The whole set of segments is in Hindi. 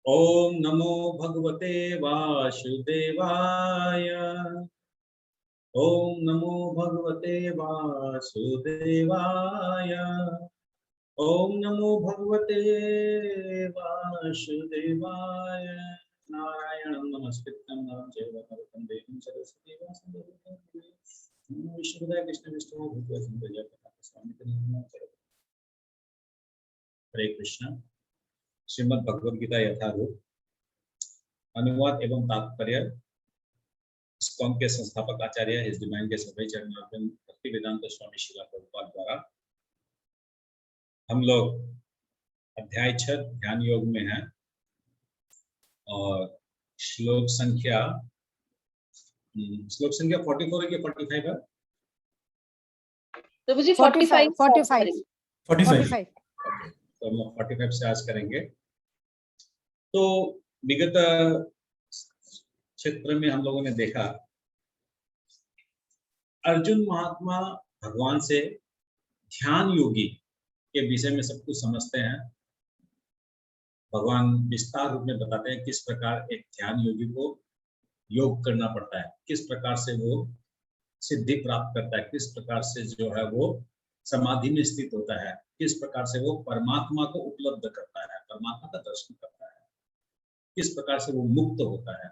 ओम नमो भगवते वासुदेवाय। ओम नमो भगवते वासुदेवाय। ओम नमो भगवते वासुदेवाय। नारायणं नमस्कृत्यं नरं चैव नरोत्तमं देवीं सरस्वतीं व्यासं ततो जयते। विष्णुपदाय कृष्ण विष्णु भूतले जय प्रकाश स्वामी नमः। हरे कृष्ण। श्रीमद् भगवद गीता यथारूप अनुवाद एवं तात्पर्य इस्कॉन के संस्थापक आचार्य हिज डिवाइन के सभी चरणार्विंद भक्तिवेदांत स्वामी श्रील प्रभुपाद द्वारा हम लोग अध्याय 6 ध्यान योग में हैं और श्लोक संख्या 44 है कि 45 है? तो मुझे 45 तो हम 45 से आज करेंगे। तो विगत क्षेत्र में हम लोगों ने देखा अर्जुन महात्मा भगवान से ध्यान योगी के विषय में सब कुछ समझते हैं। भगवान विस्तार रूप में बताते हैं किस प्रकार एक ध्यान योगी को योग करना पड़ता है, किस प्रकार से वो सिद्धि प्राप्त करता है, किस प्रकार से जो है वो समाधि में स्थित होता है, किस प्रकार से वो परमात्मा को उपलब्ध करता है, परमात्मा का दर्शन करता है, किस प्रकार से वो मुक्त होता है।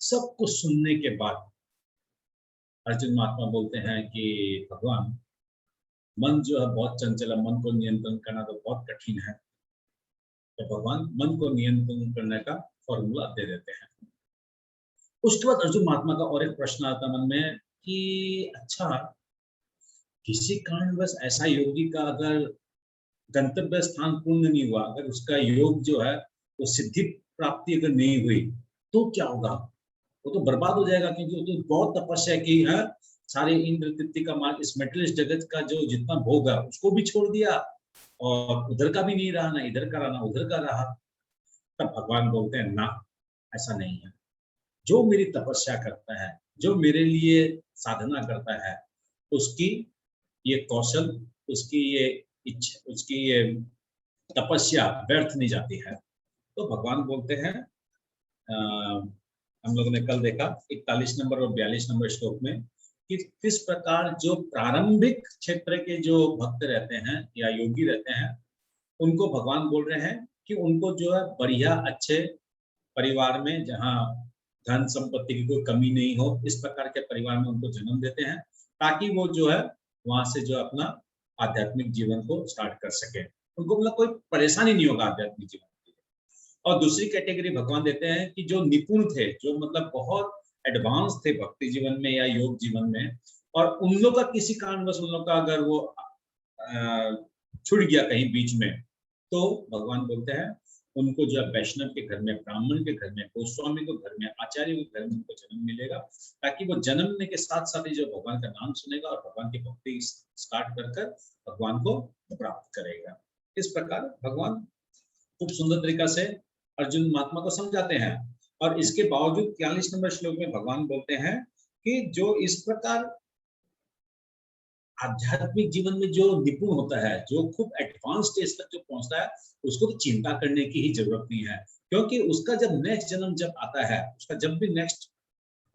सब कुछ सुनने के बाद अर्जुन महात्मा बोलते हैं कि भगवान मन जो है बहुत चंचल है, मन को नियंत्रण करना तो बहुत कठिन है। तो भगवान मन को नियंत्रण करने का फॉर्मूला दे देते हैं। उसके बाद अर्जुन महात्मा का और एक प्रश्न आता मन में कि अच्छा, किसी कारणवश ऐसा योगी का अगर गंतव्य स्थान पूर्ण नहीं हुआ, अगर उसका योग जो है वो सिद्धि प्राप्ति अगर नहीं हुई तो क्या होगा? वो तो बर्बाद हो जाएगा, क्योंकि वो तो बहुत तपस्या की है, सारे इंद्र तृप्ति का मार्ग, इस मेटेरियलिस्ट जगत का जो जितना भोग है उसको भी छोड़ दिया और उधर का भी नहीं रहा, ना इधर का रहा ना उधर का रहा। तब भगवान बोलते हैं ना, ऐसा नहीं है। जो मेरी तपस्या करता है, जो मेरे लिए साधना करता है, उसकी ये कौशल, उसकी ये इच्छा, उसकी ये तपस्या व्यर्थ नहीं जाती है। तो भगवान बोलते हैं हम लोगों ने कल देखा 41 नंबर और 42 नंबर श्लोक में कि किस प्रकार जो प्रारंभिक क्षेत्र के जो भक्त रहते हैं या योगी रहते हैं, उनको भगवान बोल रहे हैं कि उनको जो है बढ़िया अच्छे परिवार में, जहाँ धन संपत्ति की कोई कमी नहीं हो, इस प्रकार के परिवार में उनको जन्म देते हैं, ताकि वो जो है वहां से जो अपना आध्यात्मिक जीवन को स्टार्ट कर सके, उनको मतलब कोई परेशानी नहीं होगा आध्यात्मिक जीवन। और दूसरी कैटेगरी भगवान देते हैं कि जो निपुण थे, जो मतलब बहुत एडवांस थे भक्ति जीवन में या योग जीवन में, और उन लोग का किसी कारणवश उन लोग का अगर वो छूट गया कहीं बीच में, तो भगवान बोलते हैं उनको जो वैष्णव के घर में, ब्राह्मण के घर में, गोस्वामी के घर में, आचार्य के घर में उनको जन्म मिलेगा, ताकि वो जन्मने के साथ साथ ही जो भगवान का नाम सुनेगा और भगवान की भक्ति स्टार्ट कर भगवान को प्राप्त करेगा। इस प्रकार भगवान खूब सुंदर तरीका से अर्जुन महात्मा को समझाते हैं। और इसके बावजूद 43 नंबर श्लोक में भगवान बोलते हैं कि जो इस प्रकार आध्यात्मिक जीवन में जो निपुण होता है, जो खूब एडवांस स्टेज तक जो पहुंचता है, उसको तो चिंता करने की ही जरूरत नहीं है, क्योंकि उसका जब नेक्स्ट जन्म जब आता है, उसका जब भी नेक्स्ट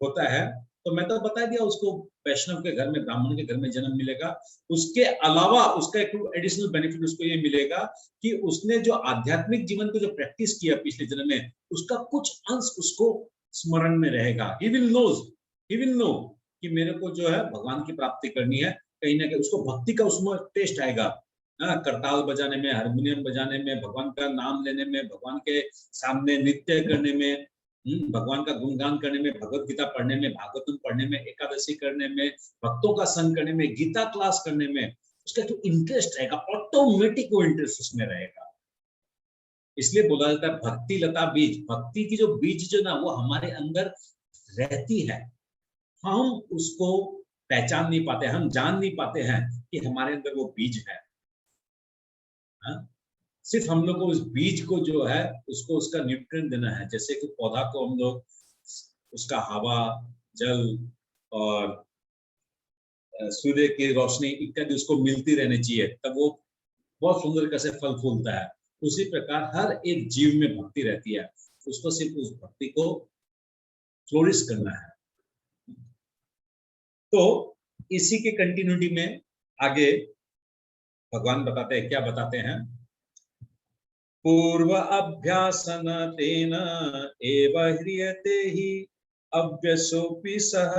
होता है, तो मैं तो बता दिया उसको वैष्णव के घर में, ब्राह्मण के घर में जन्म मिलेगा। उसके अलावा उसका एक एडिशनल बेनिफिट उसको ये मिलेगा कि उसने जो आध्यात्मिक जीवन को जो प्रैक्टिस किया पिछले जन्म में, उसका कुछ अंश उसको स्मरण में रहेगा। ही विल नो कि मेरे को जो है भगवान की प्राप्ति करनी है। कहीं ना कहीं उसको भक्ति का उसमें टेस्ट आएगा, करताल बजाने में, हारमोनियम बजाने में, भगवान का नाम लेने में, भगवान के सामने नृत्य करने में, भगवान का गुणगान करने में, भगवत गीता पढ़ने में, भागवतम पढ़ने में, एकादशी करने में, भक्तों का संग करने में, गीता क्लास करने में, उसका जो इंटरेस्ट रहेगा, ऑटोमेटिक वो इंटरेस्ट उसमें रहेगा। इसलिए बोला जाता है भक्ति लता बीज, भक्ति की जो बीज जो ना वो हमारे अंदर रहती है, हम उसको पहचान नहीं पाते, हम जान नहीं पाते हैं कि हमारे अंदर वो बीज है। सिर्फ हम लोग को उस बीज को जो है उसको उसका न्यूट्रिएंट देना है। जैसे कि पौधा को हम लोग उसका हवा, जल और सूर्य की रोशनी इत्यादि उसको मिलती रहनी चाहिए, तब वो बहुत सुंदर कैसे फल फूलता है। उसी प्रकार हर एक जीव में भक्ति रहती है, उसको सिर्फ उस भक्ति को फ्लोरिश करना है। तो इसी के कंटिन्यूटी में आगे भगवान बताते हैं, क्या बताते हैं? पूर्व अभ्यासन तेन एव ह्रियते हि अभ्यसोऽपि सः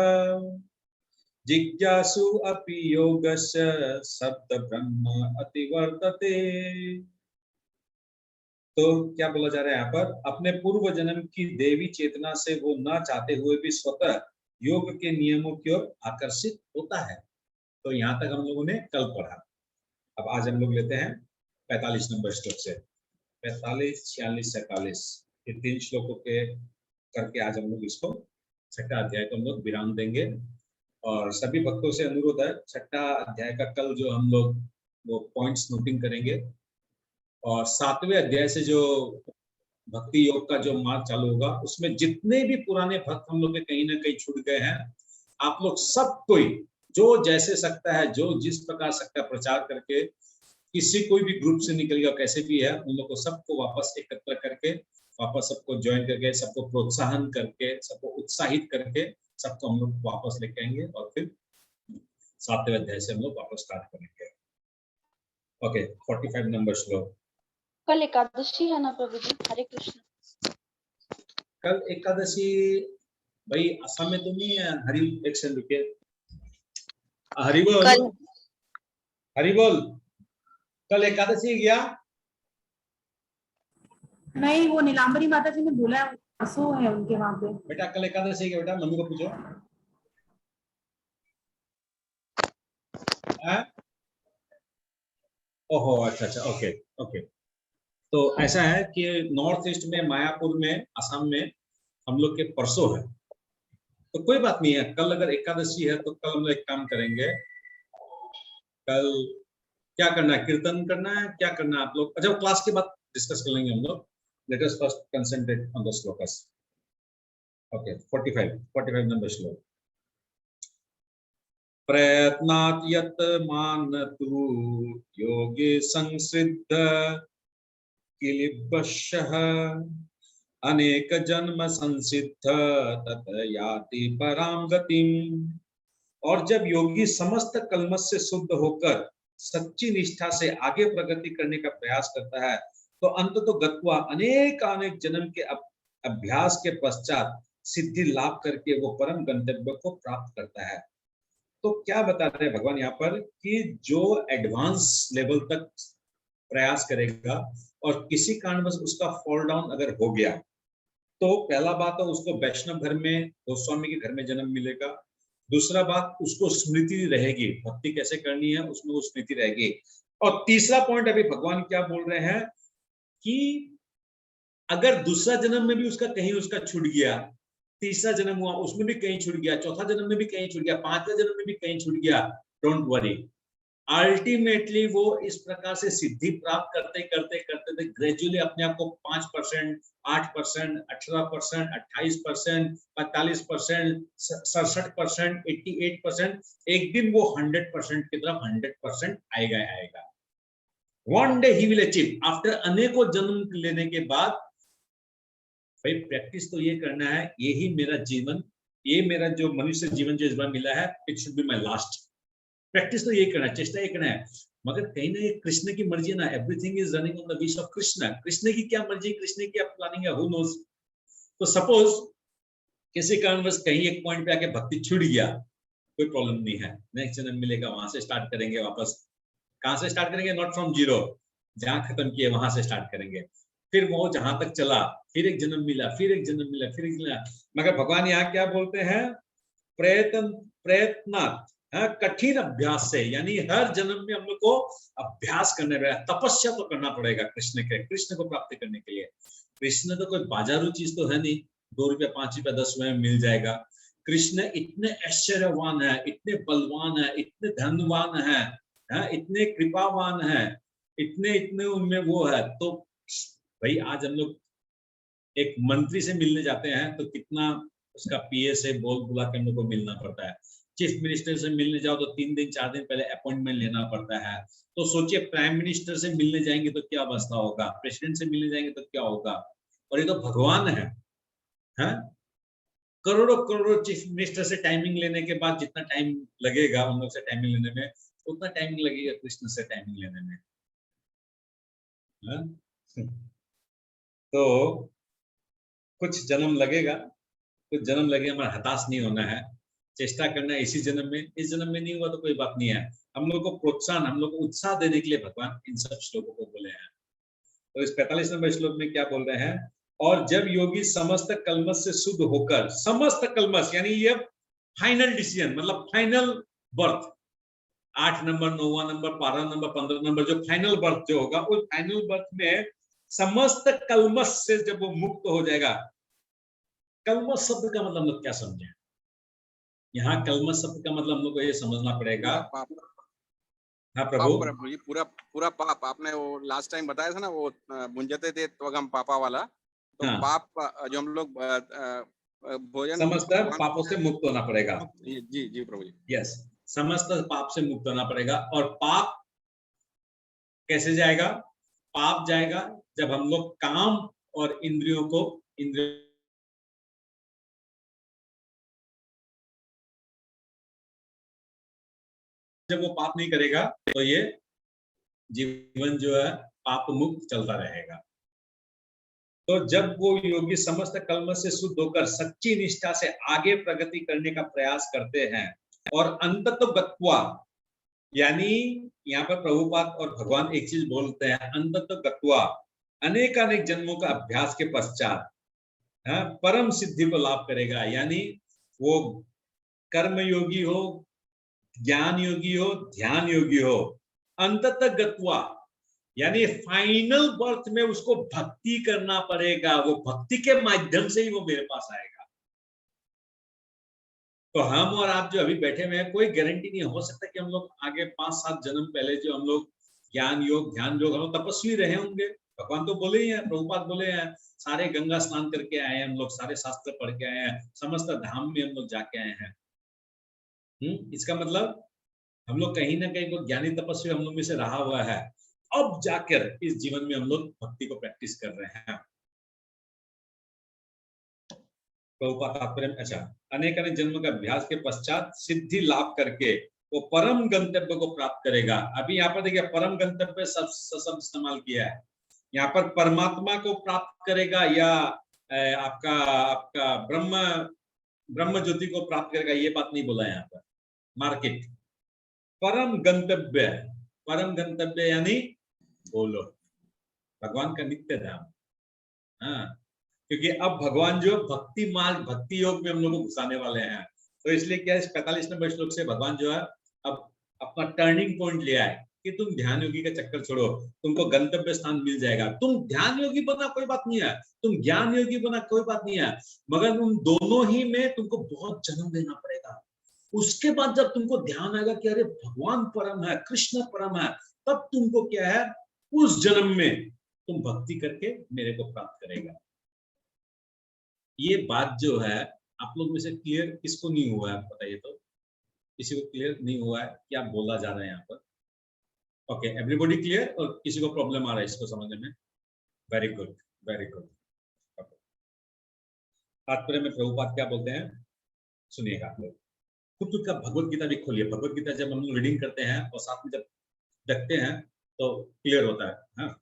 जिज्ञासु अपि योगस्य शब्द ब्रह्म अतिवर्तते। तो क्या बोला जा रहा है यहाँ पर? अपने पूर्व जन्म की देवी चेतना से वो ना चाहते हुए भी स्वतः योग के नियमों की ओर आकर्षित होता है। तो यहाँ तक हम लोगों ने कल पढ़ा। अब आज हम लोग लेते हैं 45 नंबर श्लोक से। 45, 46, 47 ये 3 श्लोकों के करके आज हम लोग इसको छठा अध्याय को हम लोग विराम देंगे। और सभी भक्तों से अनुरोध है, छठा अध्याय का कल जो हम लोग वो पॉइंट्स नोटिंग करेंगे, और 7वें अध्याय से जो भक्ति योग का जो मार्ग चालू होगा, उसमें जितने भी पुराने भक्त हम लोग के कहीं ना कहीं छूट गए हैं, आप लोग सब कोई जो जैसे सकता है, जो जिस प्रकार सकता है, प्रचार करके, किसी कोई भी ग्रुप से निकल गया कैसे भी है, उन लोग को सबको वापस एकत्र करके, वापस सबको ज्वाइन करके, सबको प्रोत्साहन करके, सबको उत्साहित करके, सबको हम लोग वापस लेके आएंगे और फिर 7वें अध्याय से हम लोग वापस स्टार्ट करेंगे। ओके, 45 नंबर श्लोक। कल एकादशी है ना प्रभु जी? हरे कृष्ण। कल एकादशी भाई असम में तो नहीं है। हरि एक सेकंड रुकिए। हरि बोल, हरि बोल। कल एकादशी गया? नहीं, वो नीलांबरी माता जी ने बोला है, परसों है उनके वहां पे। बेटा कल एकादशी गया? बेटा मम्मी को पूछो। ओहो, अच्छा अच्छा, ओके ओके। तो ऐसा है कि नॉर्थ ईस्ट में मायापुर में, असम में हम लोग के परसों है। तो कोई बात नहीं है, कल अगर एकादशी है तो कल हम लोग एक काम करेंगे। कल क्या करना है? कीर्तन करना है? क्या करना है आप लोग? अच्छा, क्लास के बाद डिस्कस कर लेंगे हम लोग। Let us first concentrate on the shlokas. Okay, 45 number श्लोक। प्रयत्नात् यत् मानतु योगे संसिद्ध किलिबशः अनेक जन्म संसिद्ध तत याति पराम गतिम। और जब योगी समस्त कल्मश से शुद्ध होकर सच्ची निष्ठा से आगे प्रगति करने का प्रयास करता है, तो अंत तो गत्वा अनेक जन्म के अभ्यास के पश्चात सिद्धि लाभ करके वो परम गंतव्य को प्राप्त करता है। तो क्या बता रहे हैं भगवान यहाँ पर कि जो एडवांस लेवल तक प्रयास करेगा और किसी कारणवश उसका फॉल डाउन अगर हो गया, तो पहला बात तो उसको वैष्णव घर में, गोस्वामी के घर में जन्म मिलेगा। दूसरा बात, उसको स्मृति रहेगी, भक्ति कैसे करनी है उसमें वो स्मृति रहेगी। और तीसरा पॉइंट अभी भगवान क्या बोल रहे हैं कि अगर दूसरा जन्म में भी उसका कहीं उसका छूट गया, तीसरा जन्म हुआ उसमें भी कहीं छूट गया, चौथा जन्म में भी कहीं छूट गया, पांचवें जन्म में भी कहीं छूट गया, डोंट वरी। अल्टीमेटली वो इस प्रकार से सिद्धि प्राप्त करते करते करते ग्रेजुअली अपने आप को 5%, 8%, 18%, 28%, 45%, 67%, 88%, एक दिन वो 100% की तरफ 100% आएगा। One day he will achieve. After अनेकों जन्म लेने के बाद भाई प्रैक्टिस तो ये करना है, यही मेरा जीवन, ये मेरा जो मनुष्य जीवन जो इस बार मिला है, it should be my last. Practice तो ये करना है, चेष्टा ये करना है। मगर कहीं ना कृष्ण की मर्जी ना, everything is running on the wish of Krishna. Krishna की क्या मर्जी, कृष्ण की क्या प्लानिंग है, हु नोज। तो सपोज किसी कारणवश कहीं एक पॉइंट पे आके भक्ति छूट गया, कोई प्रॉब्लम नहीं है, नेक्स्ट जन्म मिलेगा, वहां से स्टार्ट करेंगे वापस। कहां से स्टार्ट करेंगे? नॉट फ्रॉम जीरो, जहां खत्म किए वहां से स्टार्ट करेंगे। फिर वो जहां तक चला, फिर एक जन्म मिला, फिर एक जन्म मिला, फिर एक मिला। मगर भगवान यहाँ क्या बोलते हैं? प्रयत्न कठिन अभ्यास से, यानी हर जन्म में हम लोग को अभ्यास करना पड़ेगा, तपस्या तो करना पड़ेगा कृष्ण को प्राप्त करने के लिए। कृष्ण तो कोई बाजारू चीज तो है नहीं, 2 रुपया, 5 रुपया, 10 रुपये में मिल जाएगा। कृष्ण इतने ऐश्वर्यवान है, इतने बलवान है, इतने धनवान है, इतने कृपावान है, इतने उनमें वो है। तो भाई आज हम लोग एक मंत्री से मिलने जाते हैं तो कितना उसका पीए से बोल बुला के हम लोग को मिलना पड़ता है। चीफ मिनिस्टर से मिलने जाओ तो 3 दिन 4 दिन पहले अपॉइंटमेंट लेना पड़ता है। तो सोचिए प्राइम मिनिस्टर से मिलने जाएंगे तो क्या अवस्था होगा, प्रेसिडेंट से मिलने जाएंगे तो क्या होगा। और ये तो भगवान है, हैं? करोड़ों करोड़ों चीफ मिनिस्टर से टाइमिंग लेने के बाद जितना टाइम लगेगा उन लोग से टाइमिंग लेने में, उतना टाइमिंग लगेगा कृष्ण से टाइमिंग लेने में, हैं? तो कुछ जन्म लगेगा, कुछ जन्म लगेगा, हमारा हताश नहीं होना है, चेष्टा करना है इसी जन्म में। इस जन्म में नहीं हुआ तो कोई बात नहीं है। हम लोग को प्रोत्साहन, हम लोग को उत्साह देने के लिए भगवान इन सब श्लोकों को बोले हैं। तो इस 45 नंबर श्लोक में क्या बोल रहे हैं, और जब योगी समस्त कल्मश से शुद्ध होकर, समस्त कल्मश यानी ये फाइनल डिसीजन, मतलब फाइनल बर्थ, 8 नंबर 9वां नंबर 12 नंबर 15 नंबर जो फाइनल बर्थ जो होगा, उस फाइनल बर्थ में समस्त कल्मश से जब वो मुक्त हो जाएगा। कल्मश शब्द का मतलब हम लोग क्या समझे, यहाँ कल्मश शब्द का मतलब हम लोग को ये समझना पड़ेगा। हाँ प्रभु, प्रभु जी, पूरा पूरा पाप आपने वो लास्ट टाइम बताया था ना, वो भुंजते थे त्वगम पापा वाला, तो हाँ, पाप जो हम लोग भोजन समस्त पापों से मुक्त होना पड़ेगा। जी जी प्रभु जी, यस, समस्त पाप से मुक्त होना पड़ेगा। और पाप कैसे जाएगा, पाप जाएगा जब हम लोग काम और इंद्रियों को, इंद्रियों जब वो पाप नहीं करेगा तो ये जीवन जो है पाप मुक्त चलता रहेगा। तो जब वो योगी समस्त कल्मश से शुद्ध होकर सच्ची निष्ठा से आगे प्रगति करने का प्रयास करते हैं और अंततः गत्वा, यानी यहाँ पर प्रभुपाद और भगवान एक चीज बोलते हैं, अंततः गत्वा, अनेक अनेक जन्मों का अभ्यास के पश्चात परम सिद्धि को लाभ करेगा। यानी वो कर्म योगी हो, ज्ञान योगी हो, ध्यान योगी हो, अंततः गत्वा यानी फाइनल बर्थ में उसको भक्ति करना पड़ेगा। वो भक्ति के माध्यम से ही वो मेरे पास आएगा। तो हम और आप जो अभी बैठे हुए हैं, कोई गारंटी नहीं हो सकता कि हम लोग आगे 5-7 जन्म पहले जो हम लोग ज्ञान योग ध्यान योग हम लोग तपस्वी रहे होंगे। भगवान तो बोले ही हैं, प्रभुपाद बोले हैं, सारे गंगा स्नान करके आए हैं हम लोग, सारे शास्त्र पढ़ के आए हैं, समस्त धाम में हम लोग जाके आए हैं। इसका मतलब हम लोग कहीं ना कहीं कोई ज्ञानी तपस्वी हम लोग में से रहा हुआ है। अब जाकर इस जीवन में हम लोग भक्ति को प्रैक्टिस कर रहे हैं। अच्छा, अनेक अनेक जन्मों का अभ्यास के पश्चात सिद्धि लाभ करके वो परम गंतव्य को प्राप्त करेगा। अभी यहाँ पर देखिए परम गंतव्य शब्द इस्तेमाल किया है। यहाँ पर परमात्मा को प्राप्त करेगा या आपका आपका ब्रह्म ज्योति को प्राप्त करेगा, ये बात नहीं बोला यहाँ पर। मार्केट परम गंतव्य यानी बोलो भगवान का नित्य धाम। हाँ, क्योंकि अब भगवान जो भक्ति मार्ग भक्ति योग में हम लोग को घुसाने वाले हैं। तो इसलिए क्या इस 45 नंबर श्लोक से भगवान जो है अब अपना टर्निंग पॉइंट ले आए कि तुम ध्यान योगी का चक्कर छोड़ो, तुमको गंतव्य स्थान मिल जाएगा। तुम ध्यान योगी बना कोई बात नहीं है, तुम ज्ञान योगी बना कोई बात नहीं है, मगर उन दोनों ही में तुमको बहुत जन्म देना पड़ेगा। उसके बाद जब तुमको ध्यान आएगा कि अरे भगवान परम है, कृष्ण परम है, तब तुमको क्या है, उस जन्म में तुम भक्ति करके मेरे को प्राप्त करेगा। ये बात जो है आप लोग में से क्लियर किसको नहीं हुआ है बताइए तो? किसी को क्लियर नहीं हुआ है क्या बोला जा रहा है यहाँ पर? Okay, everybody clear? और किसी को प्रॉब्लम आ रहा है इसको समझने में? Very good, very good. तात्पर्य में प्रभुपाद क्या बोलते हैं सुनिएगा आप लोग। खुद का भगवत गीता भी खोलिए। भगवत गीता जब हम लोग रीडिंग करते हैं और साथ में जब देखते हैं तो क्लियर होता है। हाँ,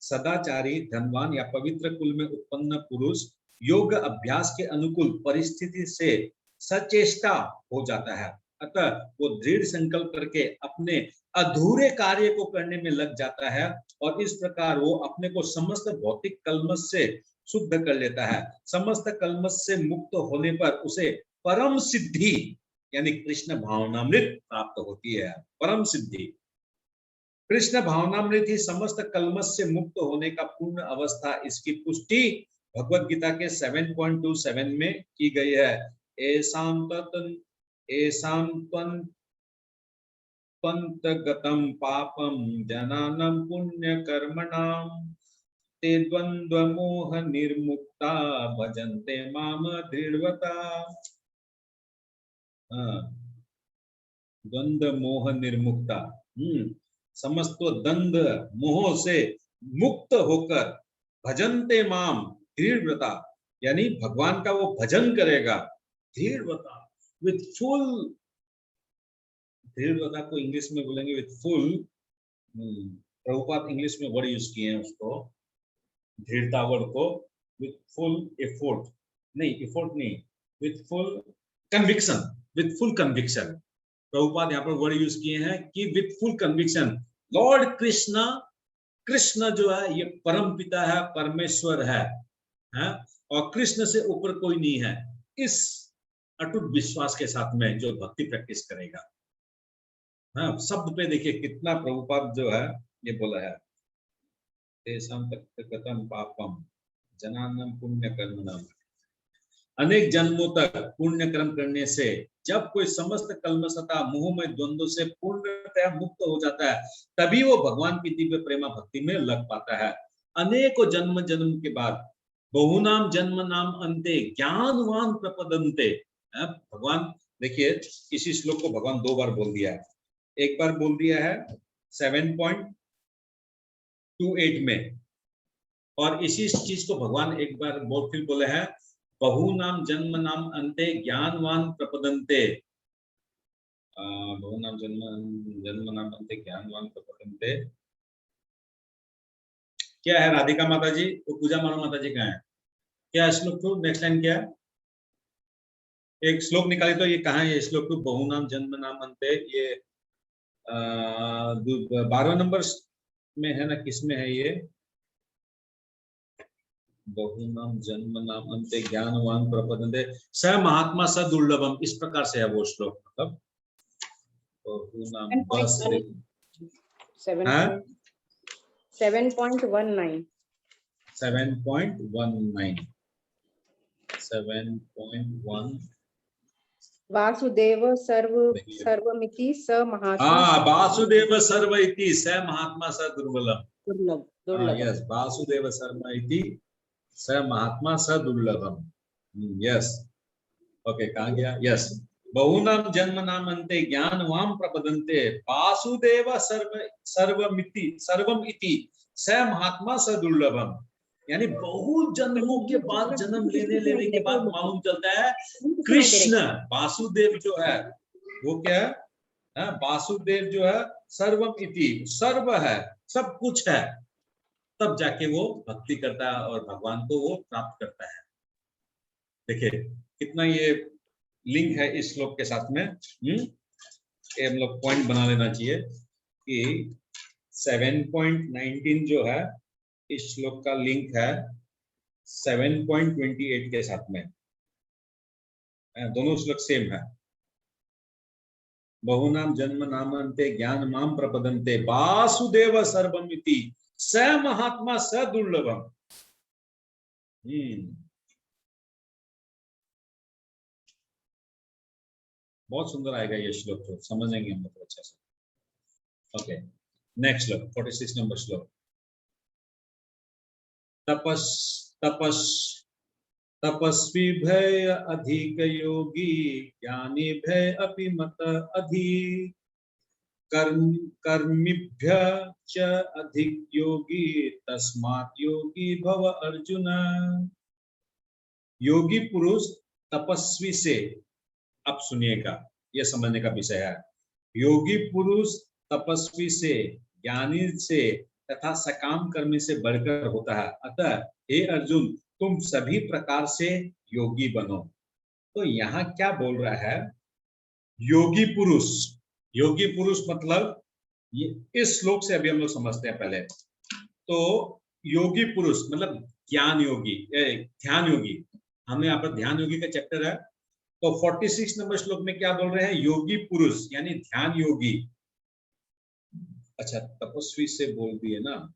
सदाचारी धनवान या पवित्र कुल में उत्पन्न पुरुष योग अभ्यास के अनुकूल परिस्थिति से सचेष्टा हो जाता है, अतः वो दृढ़ संकल्प करके अपने अधूरे कार्य को करने में लग जाता है और इस प्रकार वो अपने को समस्त भौतिक कल्मश से शुद्ध कर लेता है। समस्त कल्मश से मुक्त होने पर उसे परम सिद्धि यानी कृष्ण भावनामृत प्राप्त होती है। परम सिद्धि कृष्ण भावनामृत ही समस्त कल्मश से मुक्त होने का पूर्ण अवस्था। इसकी पुष्टि भगवत गीता के 7.27 में की गई है। पंतगतम पापम जनानम पुण्य कर्मणाम ते द्वंद्व मोह निर्मुक्ता भजन्ते माम दृढ़वता। हाँ, द्वंद्व मोह निर्मुक्ता, समस्त द्वंद मोह से मुक्त होकर भजन्ते माम दृढ़व्रता, यानी भगवान का वो भजन करेगा दृढ़व्रता, विथ फुल, दृढ़व्रता को इंग्लिश में बोलेंगे विथ फुल, प्रभुपाद इंग्लिश में वर्ड यूज किए हैं उसको, दृढ़ता वर्ड को, विथ फुल एफोर्ट, नहीं एफोर्ट नहीं, with full conviction, with full conviction, Prabhupada यहाँ पर वर्ड यूज किए हैं कि with full conviction Lord Krishna, Krishna जो है ये परम पिता है, परमेश्वर है, और कृष्ण से ऊपर कोई नहीं है, इस अटूट विश्वास के साथ में जो भक्ति प्रैक्टिस करेगा। हाँ, शब्द पे देखिए कितना प्रभुपाद जो है ये बोला है, तेषां तत्कृतं पापम जनानां पुण्य कर्मणाम, अनेक जन्मों तक पुण्य कर्म करने से जब कोई समस्त कल्मषता मोहमय द्वंद्व से पूर्णतया मुक्त हो जाता है, तभी वो भगवान की दिव्य प्रेमा भक्ति में लग पाता है। अनेकों जन्म जन्म के बाद बहुनाम जन्म नाम अंते ज्ञानवान प्रपदन्ते, भगवान देखिए इसी श्लोक को भगवान 2 बार बोल दिया है, एक बार बोल दिया है 7.28 में, और इसी चीज को भगवान एक बार फिर बोले हैं बहुनाम जन्म नाम अंते ज्ञानवान प्रपदन्ते, बहुनाम जन्म नाम अंते ज्ञानवान प्रपदन्ते, क्या है राधिका माता जी, वो पूजा मानो माता जी कहाँ है, क्या श्लोक टू नेक्स्ट लाइन क्या है, एक श्लोक निकाली तो ये कहाँ है, ये श्लोक टू बहुनाम जन्म नाम अंते, ये 12 नंबर में है ना, किसमें है ये, बहुनाम जन्म नाम अंते ज्ञानवान प्रपदन्ते स महात्मा स दुर्लभम, इस प्रकार से है वो श्लोक, मतलब बहुनाम 7.19 7.19 वासुदेव सर्वमिति स महात्मा, हाँ वासुदेव सर्व इति स महात्मा स दुर्लभम, दुर्लभ यस वासुदेव सर्व इति स महात्मा स दुर्लभम, यस ओके, कहाँ गया, यस बहुनाम जन्म नाम अंते ज्ञानवान प्रपदन्ते वासुदेव सर्वम इति स महात्मा स दुर्लभम, यानी बहुत जन्मों के बाद जन्म लेने के बाद मालूम चलता है कृष्ण वासुदेव जो है वो क्या है, वासुदेव जो है सर्वम इति, सर्व है, सब कुछ है, तब जाके वो भक्ति करता है और भगवान को वो प्राप्त करता है। देखिए कितना ये लिंक है इस श्लोक के साथ में, ये हम लोग पॉइंट बना लेना चाहिए कि 7.19 जो है इस श्लोक का लिंक है 7.28 के साथ में, दोनों श्लोक सेम है, बहुनाम जन्म नामन्ते ज्ञान माम प्रपदन्ते वासुदेव सर्वमिति स महात्मा स दुर्लभम। बहुत सुंदर आएगा ये श्लोक, तो समझेंगे हम लोग अच्छा से। ओके नेक्स्ट श्लोक 46 नंबर श्लोक, तपस्वी भय अधिक योगी ज्ञानी भय अपि मत अधिक कर्मिभ्य च अधिक योगी तस्मात् योगी भव अर्जुन। योगी पुरुष तपस्वी से, अब सुनिएगा यह समझने का विषय है, योगी पुरुष तपस्वी से, ज्ञानी से तथा सकाम कर्मी से बढ़कर होता है, अतः हे अर्जुन तुम सभी प्रकार से योगी बनो। तो यहाँ क्या बोल रहा है, योगी पुरुष, योगी पुरुष मतलब ये इस श्लोक से अभी हम लोग समझते हैं पहले, तो योगी पुरुष मतलब ज्ञान योगी, ध्यान योगी, हमें यहाँ पर ध्यान योगी का चैप्टर है, तो 46 नंबर श्लोक में क्या बोल रहे हैं, योगी पुरुष यानी ध्यान योगी। अच्छा तपस्वी से बोल दिए ना,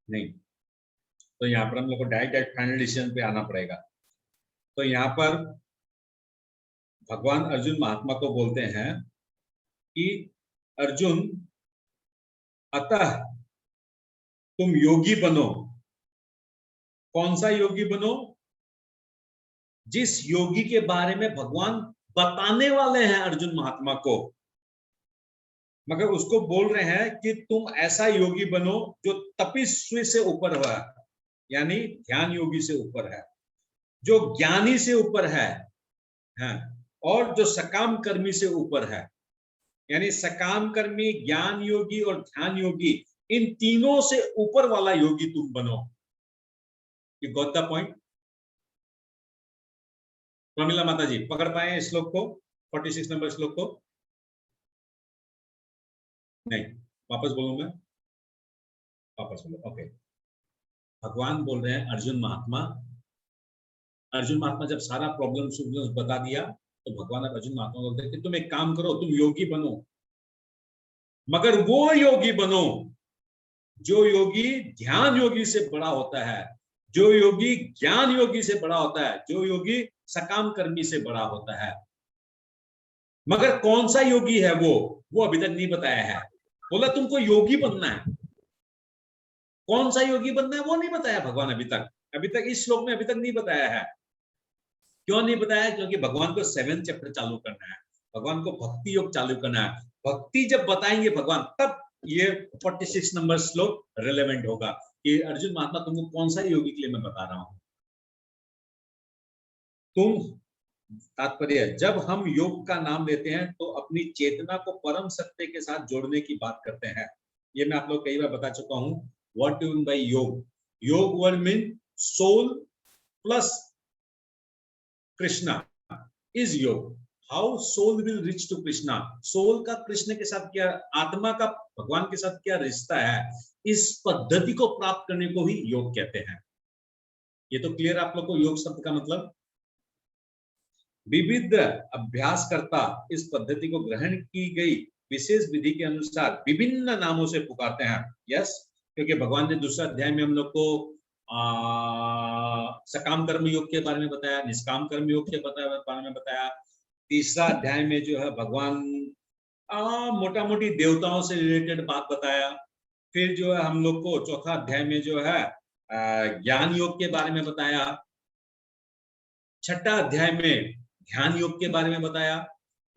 नहीं, तो यहाँ पर हम लोग को डायरेक्ट फाइनल डिसीजन पे आना पड़ेगा। तो यहाँ पर भगवान अर्जुन महात्मा को बोलते हैं कि अर्जुन अतः तुम योगी बनो। कौन सा योगी बनो, जिस योगी के बारे में भगवान बताने वाले हैं अर्जुन महात्मा को, मगर उसको बोल रहे हैं कि तुम ऐसा योगी बनो जो तपस्वी से ऊपर हुआ है, यानी ध्यान योगी से ऊपर है, जो ज्ञानी से ऊपर है, और जो सकाम कर्मी से ऊपर है। यानी सकाम कर्मी, ज्ञान योगी और ध्यान योगी, इन तीनों से ऊपर वाला योगी तुम बनो। You got the point? Pramila माता जी पकड़ पाए इस श्लोक को, 46 नंबर श्लोक को? नहीं, वापस बोलूं मैं? वापस बोलो, ओके। भगवान बोल रहे हैं अर्जुन महात्मा, अर्जुन महात्मा जब सारा प्रॉब्लम बता दिया तो भगवान अर्जुन महात्मा बोलते हैं कि तुम एक काम करो, तुम योगी बनो, मगर वो योगी बनो जो योगी ध्यान योगी से बड़ा होता है, जो योगी ज्ञान योगी से बड़ा होता है, जो योगी सकाम कर्मी से बड़ा होता है। मगर कौन सा योगी है वो अभी तक नहीं बताया है। बोला तुमको योगी बनना है, कौन सा योगी बनना है वो नहीं बताया भगवान अभी तक इस श्लोक में अभी तक नहीं बताया है। क्यों नहीं बताया? क्योंकि भगवान को 7th चैप्टर चालू करना है, भगवान को भक्ति योग चालू करना है। भक्ति जब बताएंगे भगवान, तब ये 46 नंबर श्लोक रिलेवेंट होगा कि अर्जुन महात्मा तुमको कौन सा योगी के लिए मैं बता रहा हूं। तात्पर्य, जब हम योग का नाम लेते हैं तो अपनी चेतना को परम सत्य के साथ जोड़ने की बात करते हैं। ये मैं आप लोग कई बार बता चुका हूं। What do mean by yoga? Yoga word mean soul plus Krishna is yoga. How soul will reach to Krishna? Soul का कृष्ण के साथ क्या, आत्मा का भगवान के साथ क्या रिश्ता है, इस पद्धति को प्राप्त करने को ही योग कहते हैं। ये तो क्लियर आप लोग को योग शब्द का मतलब? विविध अभ्यासकर्ता इस पद्धति को ग्रहण की गई विशेष विधि के अनुसार विभिन्न नामों से पुकारते हैं। यस, क्योंकि भगवान ने दूसरा अध्याय में हम लोग को सकाम कर्म योग के बारे में बताया, निष्काम कर्म योग के बारे में बताया। तीसरा अध्याय में जो है भगवान मोटा मोटी देवताओं से रिलेटेड बात बताया। फिर जो है हम लोग को चौथा अध्याय में जो है ज्ञान योग के बारे में बताया। छठा अध्याय में ध्यान योग के बारे में बताया।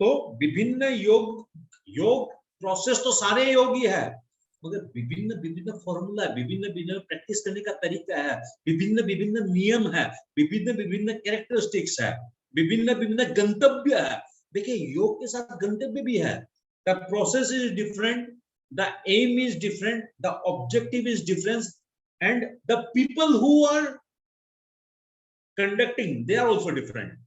तो विभिन्न योग प्रोसेस तो सारे योग ही है, मगर विभिन्न फॉर्मूला, विभिन्न प्रैक्टिस करने का तरीका है, विभिन्न नियम है, विभिन्न कैरेक्टरिस्टिक्स है, विभिन्न गंतव्य है। देखिए योग के साथ गंतव्य भी है। The process is different, the aim is different, the objective is different, and the people who are conducting they are also different,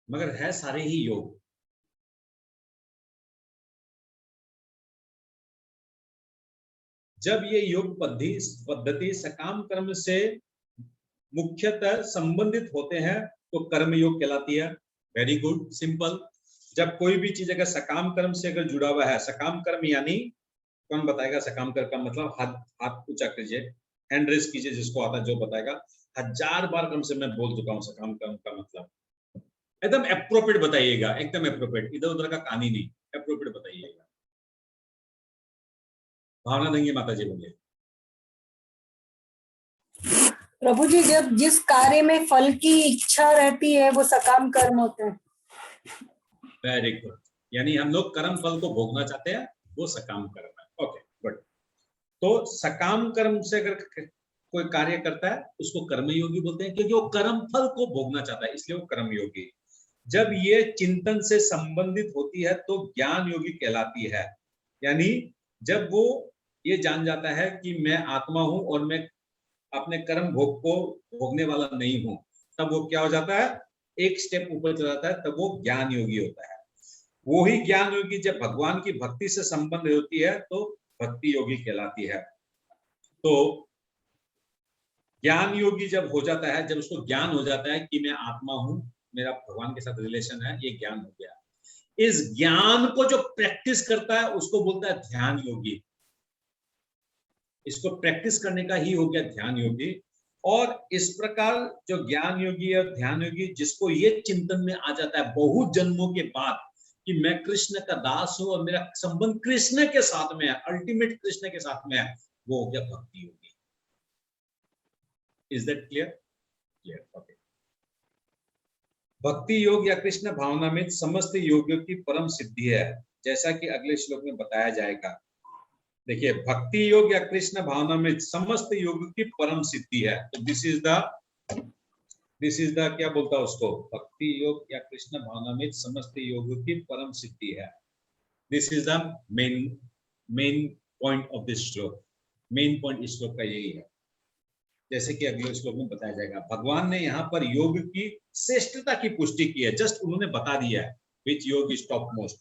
मगर है सारे ही योग। जब ये योग पद्धति सकाम कर्म से मुख्यतः संबंधित होते हैं तो कर्म योग कहलाती है। Very good, simple. जब कोई भी चीज अगर सकाम कर्म से अगर जुड़ा हुआ है, सकाम कर्म यानी कौन बताएगा सकाम कर्म का मतलब? हाथ ऊंचा कीजिए, हैंड रेस कीजिए, जिसको आता है जो बताएगा। 1000 बार कम से मैं बोल चुका हूं सकाम कर्म का मतलब। एकदम एप्रोप्रिएट बताइएगा, एकदम एप्रोप्रिएट, इधर उधर का कहानी नहीं, एप्रोप्रिएट बताइएगा। भावना देंगे माता जी, बोलिए। प्रभु जी, जब जिस कार्य में फल की इच्छा रहती है वो सकाम कर्म होता है। वेरी गुड, यानी हम लोग कर्म फल को भोगना चाहते हैं, वो सकाम कर्म है। Okay good. तो सकाम कर्म से अगर कोई कार्य करता है उसको कर्मयोगी बोलते हैं, क्योंकि वो कर्म फल को भोगना चाहता है, इसलिए वो कर्मयोगी। जब ये चिंतन से संबंधित होती है तो ज्ञान योगी कहलाती है। यानी जब वो ये जान जाता है कि मैं आत्मा हूं और मैं अपने कर्म भोग को भोगने वाला नहीं हूं, तब वो क्या हो जाता है? एक स्टेप ऊपर चला जाता है, तब वो ज्ञान योगी होता है। वो ही ज्ञान योगी जब भगवान की भक्ति से संबंध होती है तो भक्ति योगी कहलाती है। तो ज्ञान योगी जब हो जाता है, जब उसको ज्ञान हो जाता है कि मैं आत्मा हूं, मेरा भगवान के साथ रिलेशन है, ये ज्ञान हो गया। इस ज्ञान को जो प्रैक्टिस करता है उसको बोलता है ध्यान योगी। इसको प्रैक्टिस करने का ही हो गया ध्यान योगी। और इस प्रकार जो ज्ञान योगी है, ध्यान योगी, जिसको ये चिंतन में आ जाता है बहुत जन्मों के बाद कि मैं कृष्ण का दास हूं और मेरा संबंध कृष्ण के साथ में है, अल्टीमेट कृष्ण के साथ में है, वो हो गया भक्ति योगी। Is that clear? Clear, okay. भक्ति योग या कृष्ण भावना में समस्त योगियों की परम सिद्धि है, जैसा कि अगले श्लोक में बताया जाएगा। देखिए, भक्ति योग या कृष्ण भावना में समस्त योगियों की परम सिद्धि है। तो दिस इज द क्या बोलता है उसको, भक्ति योग या कृष्ण भावना में समस्त योगियों की परम सिद्धि है। This is the main point of this श्लोक। मेन पॉइंट इस श्लोक का यही है, जैसे कि अगले श्लोक में बताया जाएगा। भगवान ने यहाँ पर योग की श्रेष्ठता की पुष्टि की है, जस्ट उन्होंने बता दिया है विच योग इज टॉप मोस्ट।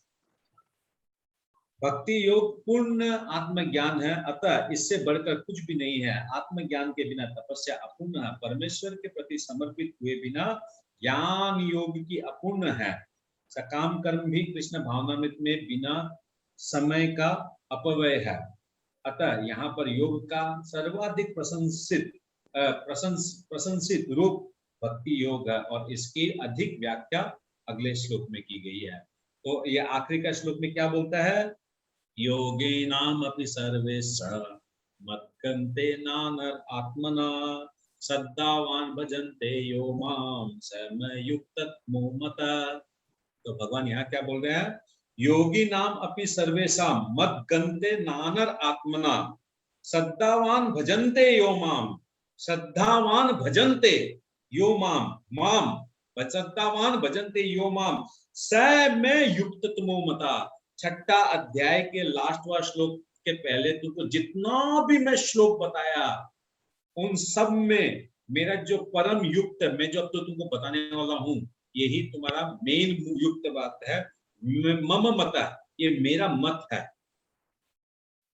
भक्ति योग पूर्ण आत्मज्ञान है, अतः इससे बढ़कर कुछ भी नहीं है। आत्मज्ञान के बिना तपस्या अपूर्ण है, परमेश्वर के प्रति समर्पित हुए बिना ज्ञान योग की अपूर्ण है। सकाम कर्म भी कृष्ण भावनामृत में बिना समय का अपव्यय है। अतः यहाँ पर योग का सर्वाधिक प्रशंसित रूप भक्ति योग है और इसकी अधिक व्याख्या अगले श्लोक में की गई है। तो ये आखिरी का श्लोक में क्या बोलता है, योगिनाम अपि सर्वेषां मत्कन्ते नानर आत्मना श्रद्धावान भजन्ते यो माम समयुक्ततमो मता। तो भगवान यहाँ क्या बोल रहे हैं, योगी नाम अपि सर्वेषां मद्गन्ते नानर आत्मना श्रद्धावान भजन्ते यो माम, श्रद्धावान भजन्ते यो माम श्रद्धावान भजन्ते यो माम समयुक्ततमो मता। छठा अध्याय के लास्टवा श्लोक के पहले तुमको जितना भी मैं श्लोक बताया उन सब में मेरा जो परम युक्त, मैं जो अब तो तुमको बताने वाला हूं, यही तुम्हारा मेन युक्त बात है। मम मत, ये मेरा मत है,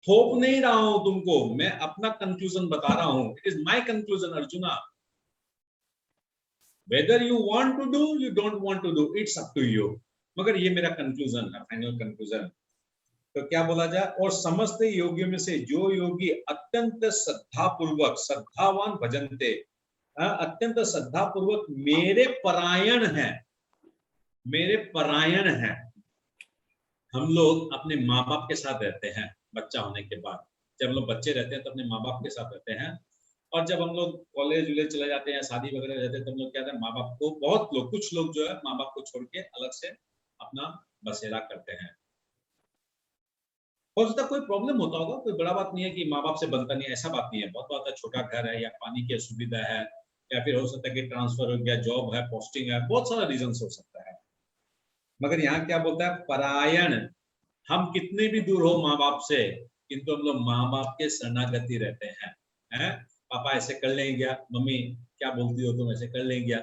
थोप नहीं रहा हूं तुमको, मैं अपना कंक्लूजन बता रहा हूं। It is my conclusion Arjuna. Whether you want to do, you don't want to do, it's up to you, मगर ये मेरा कंक्लूजन है, फाइनल कंक्लूजन। तो क्या बोला जाए, और समस्त योगियों में से जो योगी अत्यंत श्रद्धापूर्वक, श्रद्धावान भजन्ते, अत्यंत श्रद्धापूर्वक मेरे परायण है, मेरे परायण है। हम लोग अपने माँ बाप के साथ रहते हैं बच्चा होने के बाद, जब हम लोग बच्चे रहते हैं तो अपने माँ बाप के साथ रहते हैं, और जब हम लोग कॉलेज वॉलेज चले जाते हैं, शादी वगैरह रहते हैं, तो हम लोग क्या करते हैं, माँ बाप को, बहुत लोग, कुछ लोग जो है माँ बाप को छोड़ के अलग से अपना बसेरा करते हैं। हो सकता है कोई प्रॉब्लम होता होगा, कोई बड़ा बात नहीं है कि माँ बाप से बनता नहीं है, ऐसा बात नहीं है। बहुत बात है, छोटा घर है या पानी की असुविधा है, या फिर हो सकता है कि ट्रांसफर हो गया, जॉब है, पोस्टिंग है, बहुत सारा रीजन हो सकता है। मगर यहाँ क्या बोलता है, परायण। हम कितने भी दूर हो माँ बाप से, किंतु हम लोग माँ बाप के शरणागति रहते हैं, हैं? पापा ऐसे कर लेंगे क्या, मम्मी क्या बोलती हो तुम, ऐसे कर लेंगे क्या।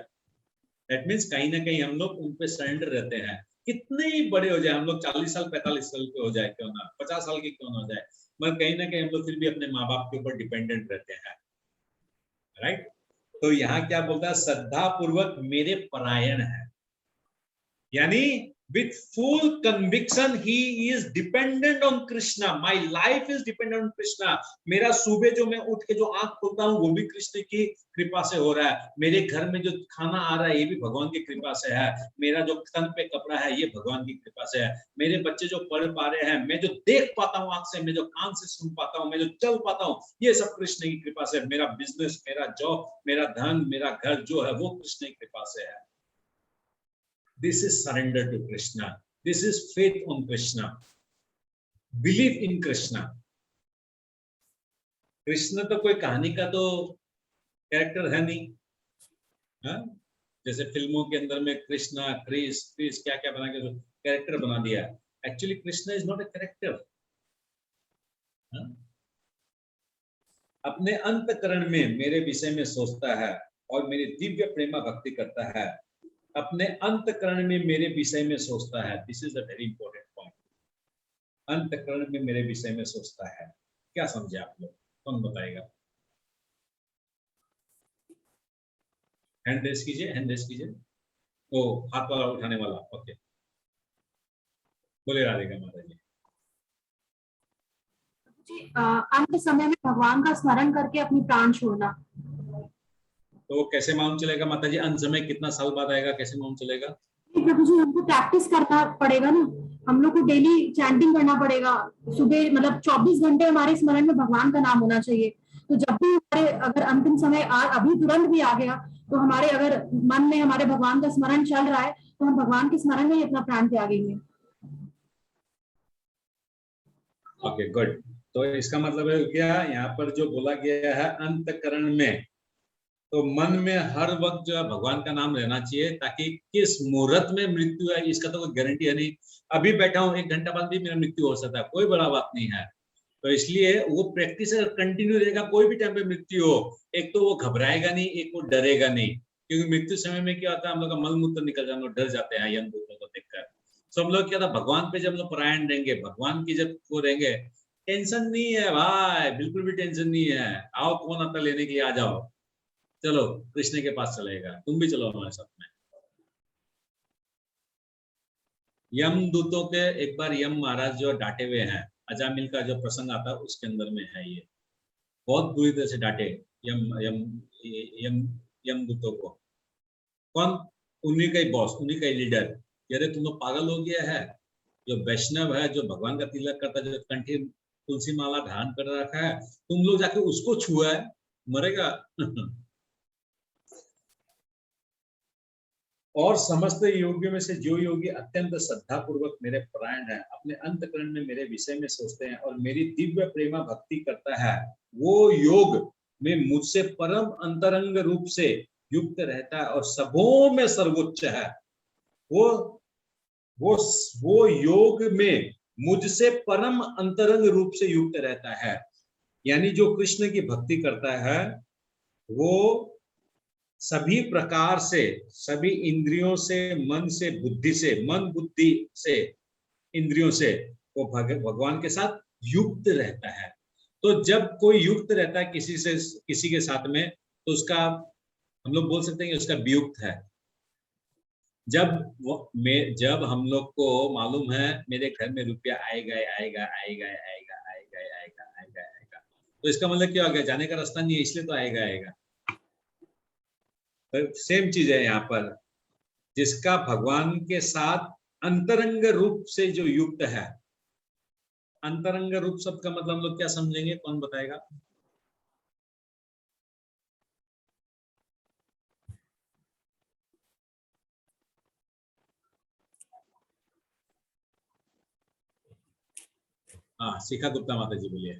दैट मीन्स कहीं ना कहीं हम लोग उन पे सरेंडर रहते हैं। कितने ही बड़े हो जाए हम लोग, 40 साल 45 साल के हो जाए क्यों ना, 50 साल के क्यों ना हो जाए, मगर कहीं ना कहीं हम लोग फिर भी अपने माँ बाप के ऊपर डिपेंडेंट रहते हैं, राइट। तो यहाँ क्या बोलता है, श्रद्धा पूर्वक मेरे परायण है, यानी with full conviction he is dependent on Krishna. My life is dependent on Krishna. मेरा सुबह जो मैं उठ के जो आंख खोलता हूँ वो भी कृष्ण की कृपा से हो रहा है। मेरे घर में जो खाना आ रहा है ये भी भगवान की कृपा से है। मेरा जो तन पे कपड़ा है ये भगवान की कृपा से है। मेरे बच्चे जो पढ़ पा रहे हैं, मैं जो देख पाता हूँ आंख से, मैं जो कान से सुन पाता हूँ, मैं जो चल पाता हूँ, ये सब कृष्ण की कृपा से। मेरा बिजनेस, मेरा जॉब, मेरा धन, मेरा घर जो है वो कृष्ण की कृपा से है। This is surrender to Krishna. This is faith on Krishna. Believe in Krishna. Krishna तो कोई कहानी का तो कैरेक्टर है नहीं, हाँ? जैसे फिल्मों के अंदर में कृष्णा, क्रिस क्या क्या बना के कैरेक्टर बना दिया। Actually Krishna is not a character. अपने अंतकरण में मेरे विषय में सोचता है और मेरी दिव्य प्रेमा भक्ति करता है। अपने अंतकरण में मेरे विषय में सोचता है। This is a very important point. अंतकरण में मेरे विषय में सोचता है। क्या समझे आप लोग, कौन बताएगा? हैंड रेस कीजिए, हैंड रेस कीजिए। ओ, हाथ वाला उठाने वाला, ओके। बोले राधिका माता जी। अंत समय में भगवान का स्मरण करके अपनी प्राण छोड़ना। तो कैसे मालूम चलेगा माता जी, अंत समय कितना साल बाद आएगा, कैसे मालूम चलेगा? प्रभु जी, हमको प्रैक्टिस करना पड़ेगा ना, हम लोग को डेली चैंटिंग करना पड़ेगा। सुबह मतलब 24 घंटे हमारे स्मरण में भगवान का नाम होना चाहिए। तो जब भी हमारे अगर अंतिम समय अभी तुरंत भी आ गया, तो हमारे अगर मन में हमारे भगवान का स्मरण चल रहा है, तो हम भगवान के स्मरण में ही अपना प्राण त्यागेंगे। Okay, good. तो इसका मतलब है क्या, यहाँ पर जो बोला गया है अंतकरण में, तो मन में हर वक्त जो है भगवान का नाम रहना चाहिए, ताकि किस मुहूर्त में मृत्यु है इसका तो कोई गारंटी है नहीं। अभी बैठा हूँ, 1 घंटा बाद भी मेरा मृत्यु हो सकता है, कोई बड़ा बात नहीं है। तो इसलिए वो प्रैक्टिस अगर कंटिन्यू रहेगा, कोई भी टाइम पे मृत्यु हो, एक तो वो घबराएगा नहीं, एक वो डरेगा नहीं। क्योंकि मृत्यु समय में क्या होता है, हम लोग का मल मूत्र निकल जाए, हम लोग डर जाते हैं यम दूतों को देखकर। तो हम लोग क्या था, भगवान पे जब हम लोग परायण रहेंगे, भगवान की जब वो रहेंगे, टेंशन नहीं है भाई, बिल्कुल भी टेंशन नहीं है। आओ, कौन आता लेने के लिए, आ जाओ, चलो कृष्ण के पास चलेगा, तुम भी चलो हमारे साथ में। यम दूतों के एक बार यम महाराज जो डांटे हुए हैं, अजामिल का जो प्रसंग आता है उसके अंदर में है, ये बहुत बुरी तरह से डांटे यम यम यम यम दूतों को। कौन? उन्हीं का ही बॉस, उन्हीं का ही लीडर। कह रहे तुम लोग पागल हो गया है, जो वैष्णव है, जो भगवान का तिलक करता है, जो कंठी तुलसी माला धारण कर रखा है, तुम लोग जाके उसको छुआ है, मरेगा। और समस्त योगियों में से जो योगी अत्यंत श्रद्धा पूर्वक मेरे परायण है, अपने अंतकरण में मेरे विषय में सोचते हैं और मेरी दिव्य प्रेमा भक्ति करता है, वो योग में मुझसे परम अंतरंग रूप से युक्त रहता है और सबों में सर्वोच्च है। वो योग में मुझसे परम अंतरंग रूप से युक्त रहता है। यानी जो कृष्ण की भक्ति करता है, वो सभी प्रकार से, सभी इंद्रियों से, मन से, बुद्धि से, मन बुद्धि से, इंद्रियों से वो भगवान के साथ युक्त रहता है। तो जब कोई युक्त रहता है किसी के साथ में, तो उसका हम लोग बोल सकते हैं कि उसका वियुक्त है। जब हम लोग को मालूम है मेरे घर में रुपया आएगा आएगा आएगा आएगा आएगा आएगा आएगा आएगा, तो इसका मतलब क्या हो गया, जाने का रास्ता नहीं है, इसलिए तो आएगा आएगा। सेम चीज है यहाँ पर, जिसका भगवान के साथ अंतरंग रूप से जो युक्त है। अंतरंग रूप शब्द का मतलब हम लोग क्या समझेंगे, कौन बताएगा? हाँ, शिखा गुप्ता माता जी बोलिए।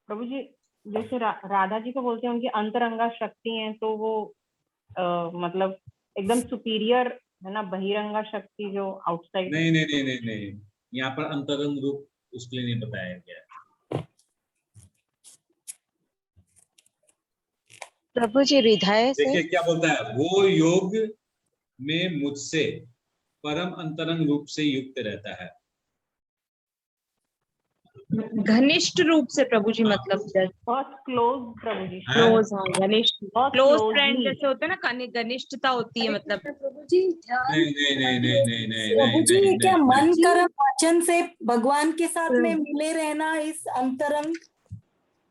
प्रभु जी, जैसे राधा जी को बोलते हैं उनकी अंतरंगा शक्ति है, तो वो मतलब एकदम सुपीरियर है ना, बहिरंगा शक्ति जो आउटसाइड। नहीं नहीं नहीं नहीं नहीं, यहाँ पर अंतरंग रूप उसके लिए नहीं बताया गया। प्रभु जी, हृदय से देखिए क्या बोलता है, वो योग में मुझसे परम अंतरंग रूप से युक्त रहता है। घनिष्ठ रूप से प्रभु जी, मतलब फर्स्ट क्लोज प्रभु जी, क्लोज, हाँ घनिष्ठ, क्लोज फ्रेंड closely। जैसे होते हैं ना, घनिष्ठता होती है मतलब। प्रभु जी ध्यान, नहीं नहीं नहीं नहीं नहीं नहीं प्रभु जी नहीं क्या नहीं, मन कर्म वचन से भगवान के साथ में मिले रहना, इस अंतरंग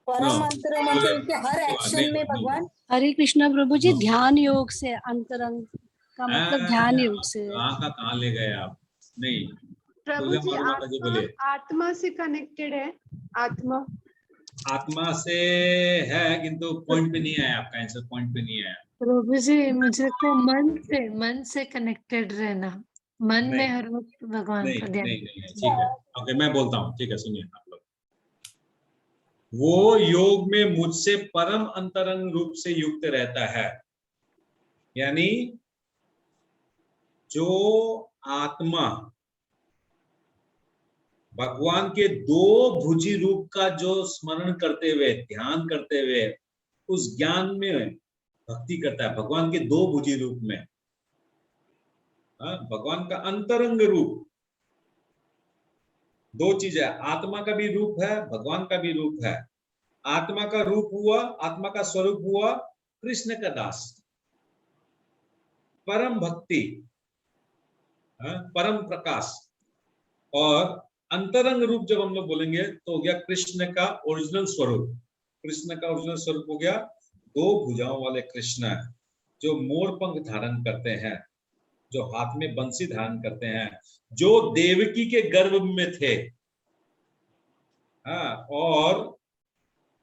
परम अंतरंग मतलब कि हर एक्शन में भगवान। हरे कृष्णा प्रभु जी, नो। ध्यान योग से अंतरंग का मतलब ध्यान योग से है। कहाँ ले गए आप? नहीं, प्रभु जी माता जी बोलिए। आत्मा से कनेक्टेड है, आत्मा से है, किंतु पॉइंट पे नहीं आया आपका आंसर, पॉइंट पे नहीं आया। प्रभु जी मुझे को मन से कनेक्टेड रहना, मन में हर वक्त भगवान नहीं का नहीं ध्यान। नहीं, ठीक है, ओके, मैं बोलता हूँ, ठीक है, सुनिए आप लोग। वो योग में मुझसे परम अंतरंग रूप से युक्त रहता है, यानी जो आत्मा भगवान के 2 भुजी रूप का जो स्मरण करते हुए, ध्यान करते हुए उस ज्ञान में भक्ति करता है, भगवान के 2 भुजी रूप में, भगवान का अंतरंग रूप, 2 चीज है, आत्मा का भी रूप है, भगवान का भी रूप है। आत्मा का रूप हुआ, आत्मा का स्वरूप हुआ कृष्ण का दास, परम भक्ति, परम प्रकाश। और अंतरंग रूप जब हम लोग बोलेंगे तो हो गया कृष्ण का ओरिजिनल स्वरूप। कृष्ण का ओरिजिनल स्वरूप हो गया 2 भुजाओं वाले कृष्ण, जो मोर पंख धारण करते हैं, जो हाथ में बंसी धारण करते हैं, जो देवकी के गर्भ में थे। हाँ, और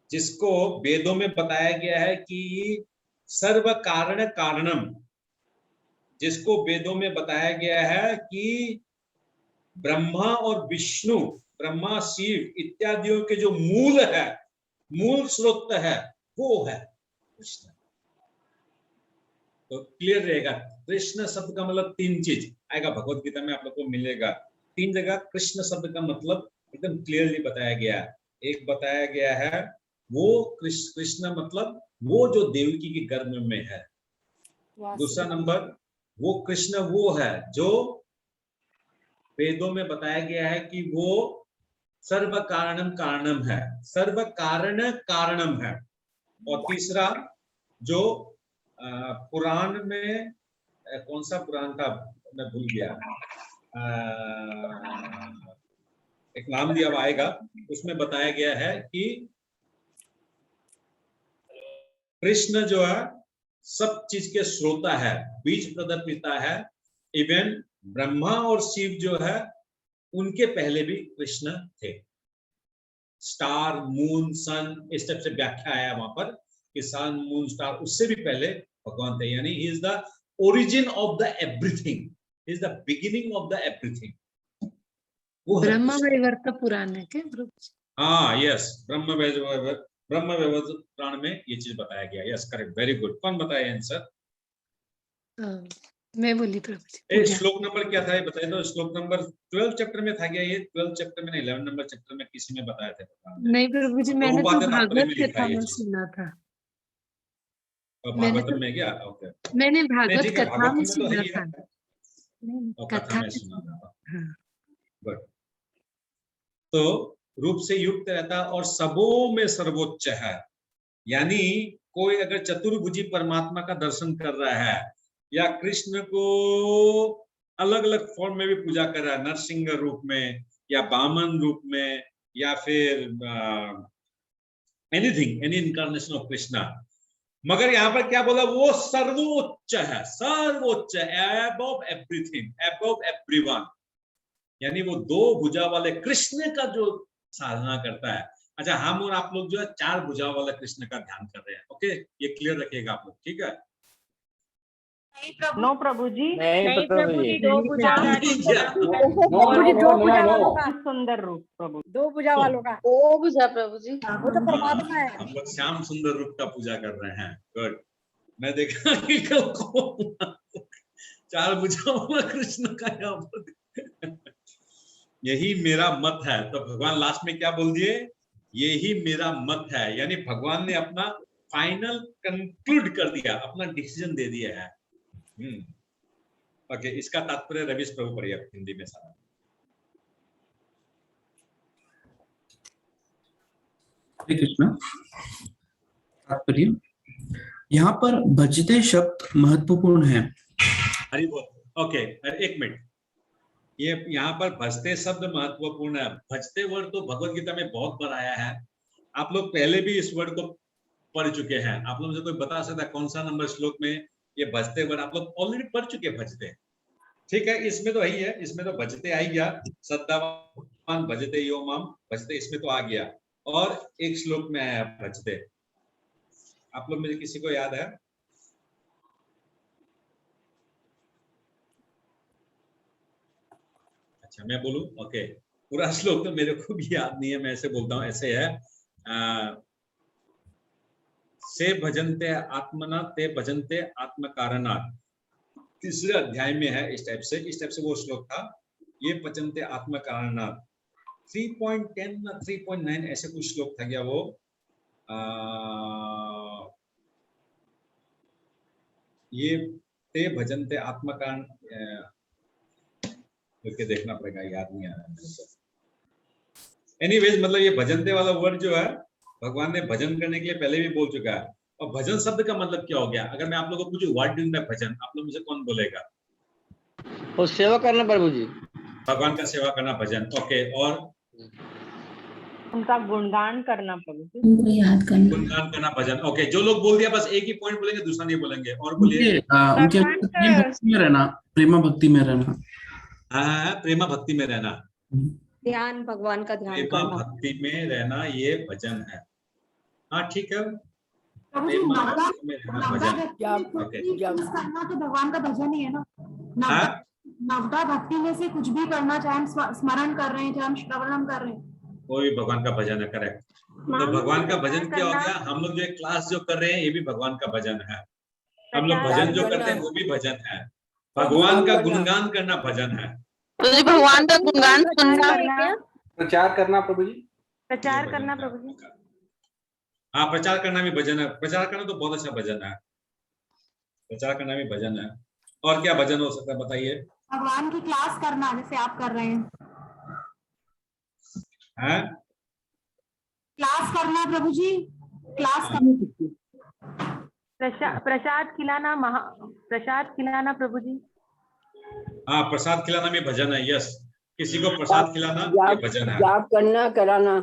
जिसको वेदों में बताया गया है कि सर्व कारण कारणम, जिसको वेदों में बताया गया है कि ब्रह्मा और विष्णु, ब्रह्मा शिव इत्यादियों के जो मूल है, मूल स्रोत है, वो है कृष्ण। तो क्लियर रहेगा। कृष्ण शब्द का मतलब 3 चीज आएगा, भगवत गीता में आप लोग को मिलेगा। 3 जगह कृष्ण शब्द का मतलब एकदम क्लियरली बताया गया है। एक बताया गया है वो कृष्ण मतलब वो जो देवकी के गर्भ में है। दूसरा नंबर वो कृष्ण वो है जो वेदों में बताया गया है कि वो सर्व कारणम कारणम है, सर्व कारण कारणम है। और तीसरा जो पुराण में कौन सा पुराण था मैं भूल गया, एक नाम दिया हुआ आएगा, उसमें बताया गया है कि कृष्ण जो है सब चीज के श्रोता है, बीज प्रदर पिता है। इवन ब्रह्मा और शिव जो है उनके पहले भी कृष्ण थे। स्टार, मून, सन, इस टाइप से व्याख्या आया वहां पर कि सन, मून, स्टार, उससे भी पहले भगवान थे। यानी he is the origin of the everything, he is the beginning of the everything. वो ब्रह्म वैवर्त पुराण है क्या? हाँ, यस, ब्रह्म वैवर्त पुराण में ये चीज बताया गया। Yes, correct, very good. कौन बताया आंसर? मैं बोली प्रभु जी। श्लोक नंबर क्या था ये बताइए तो। श्लोक नंबर 12 चैप्टर में था क्या ये? 12 चैप्टर में नहीं, 11 नंबर चैप्टर में किसी ने बताया था। नहीं प्रभु जी, मैंने तो भागवत कथा में सुना था। भागवत में गया, ओके, मैंने भागवत कथा में तो सुना था। कथा में सुना था। हाँ। गुड। तो रूप से युक्त रहता और सबों में सर्वोच्च है। यानी कोई अगर चतुर्भुजी परमात्मा का दर्शन कर रहा है या कृष्ण को अलग अलग फॉर्म में भी पूजा कर रहा है, नरसिंह रूप में या वामन रूप में या फिर anything, any incarnation of Krishna, मगर यहाँ पर क्या बोला? वो सर्वोच्च है, सर्वोच्च, अबव एवरीथिंग, अबव एवरीवन। यानी वो 2 भुजा वाले कृष्ण का जो साधना करता है। अच्छा, हम और आप लोग जो है 4 भुजा वाले कृष्ण का ध्यान कर रहे हैं। ओके, ये क्लियर रखिएगा आप लोग, ठीक है? नो प्रभु जी, नहीं प्रभु जी, 2 भुजा सुंदर रूप प्रभु, 2 भुजा वालों का। 2 भुजा प्रभु जी, वो तो परमात्मा है। हम लोग श्याम सुंदर रूप का पूजा कर रहे हैं। गुड। मैं देखा कि 4 भुजा वाला कृष्ण का यहाँ पर यही मेरा मत है। तो भगवान लास्ट में क्या बोल दिए? यही मेरा मत है। यानी भगवान ने अपना फाइनल कंक्लूड कर दिया, अपना डिसीजन दे दिया है। ओके, इसका तात्पर्य रविश प्रभु पढ़िए हिंदी में सारा। हरे कृष्ण। तात्पर्य यहाँ पर भजते शब्द महत्वपूर्ण है। हरि बोल। ओके, एक मिनट, ये यहाँ पर भजते शब्द महत्वपूर्ण है। भजते वर्ड तो भगवत गीता में बहुत बार आया है। आप लोग पहले भी इस वर्ड को पढ़ चुके हैं। आप लोग मुझे कोई बता सकता है कौन सा नंबर श्लोक में ये भजते वर्ड आप लोग ऑलरेडी पढ़ चुके हैं? भजते, ठीक है, इसमें तो वही है, इसमें तो भजते आ ही गया। सद्दावान भजते यो माम, भजते इसमें तो आ गया। और एक श्लोक में आया भजते। आप लोग में किसी को याद है? अच्छा, मैं बोलूं? ओके, पूरा श्लोक तो मेरे को भी याद नहीं है, मैं ऐसे बोलता हूँ। ऐसे है, से भजन्ते आत्मना ते भजन्ते आत्म कारणात्, 3 अध्याय में है। इस टाइप से वो श्लोक था। ये भजन्ते आत्म कारणात् 3.10 ना 3.9 ऐसे कुछ श्लोक था क्या वो? ये ते भजन्ते आत्म कारण करके देखना पड़ेगा, याद नहीं आ रहा मेरे को। एनीवेज, मतलब ये भजनते वाला वर्ड जो है भगवान ने भजन करने के लिए पहले भी बोल चुका है। और भजन शब्द का मतलब क्या हो गया? अगर मैं आप लोगों को पूछूं व्हाट डू यू मीन भजन, आप लोग मुझे कौन बोलेगा? वो सेवा करना प्रभु जी, भगवान का सेवा करना भजन। ओके, और उनका गुणगान करना प्रभु जी, उनको याद करना, गुणगान करना भजन। ओके, जो लोग बोल दिया बस एक ही पॉइंट बोलेंगे, दूसरा नहीं बोलेंगे। और बोलिए। उनके प्रेम भक्ति में रहना, प्रेमा भक्ति में रहना। हाँ, प्रेमा भक्ति में रहना, ध्यान, भगवान का ध्यान प्रेमा करना, भक्ति में रहना, ये भजन है। हाँ ठीक है। प्रभु जी, प्रेम माला नवदा में हाँ, नवदा भजन। भक्ति में कुछ ओके। भी चूज करना तो भगवान का भजन ही है ना। हाँ? नवदा भक्ति में से कुछ भी करना, चाहे हम स्मरण कर रहे हैं, चाहे हम श्रवणम कर रहे हैं, वो भी भगवान का भजन है, करेक्ट। तो भगवान का भजन क्या हो गया? हम लोग जो क्लास जो कर रहे हैं ये भी भगवान का भजन है। हम लोग भजन जो करते हैं वो भी भजन है। भगवान का गुणगान करना भजन है। प्रभु जी, भगवान का गुणगान सुनना, प्रचार करना प्रभु जी। प्रचार करना प्रभु जी। हाँ, प्रचार करना भी भजन है। प्रचार करना तो बहुत अच्छा भजन है। प्रचार करना भी भजन है। और क्या भजन हो सकता है बताइए? भगवान की क्लास करना, जैसे आप कर रहे हैं। हैं? क्लास करना प्रभु जी, क्लास हाँ। करना। प्रसाद खिलाना प्रभु जी। हाँ, प्रसाद खिलाना भी भजन है। यस, किसी को प्रसाद खिलाना ये भजन है। जाप करना कराना।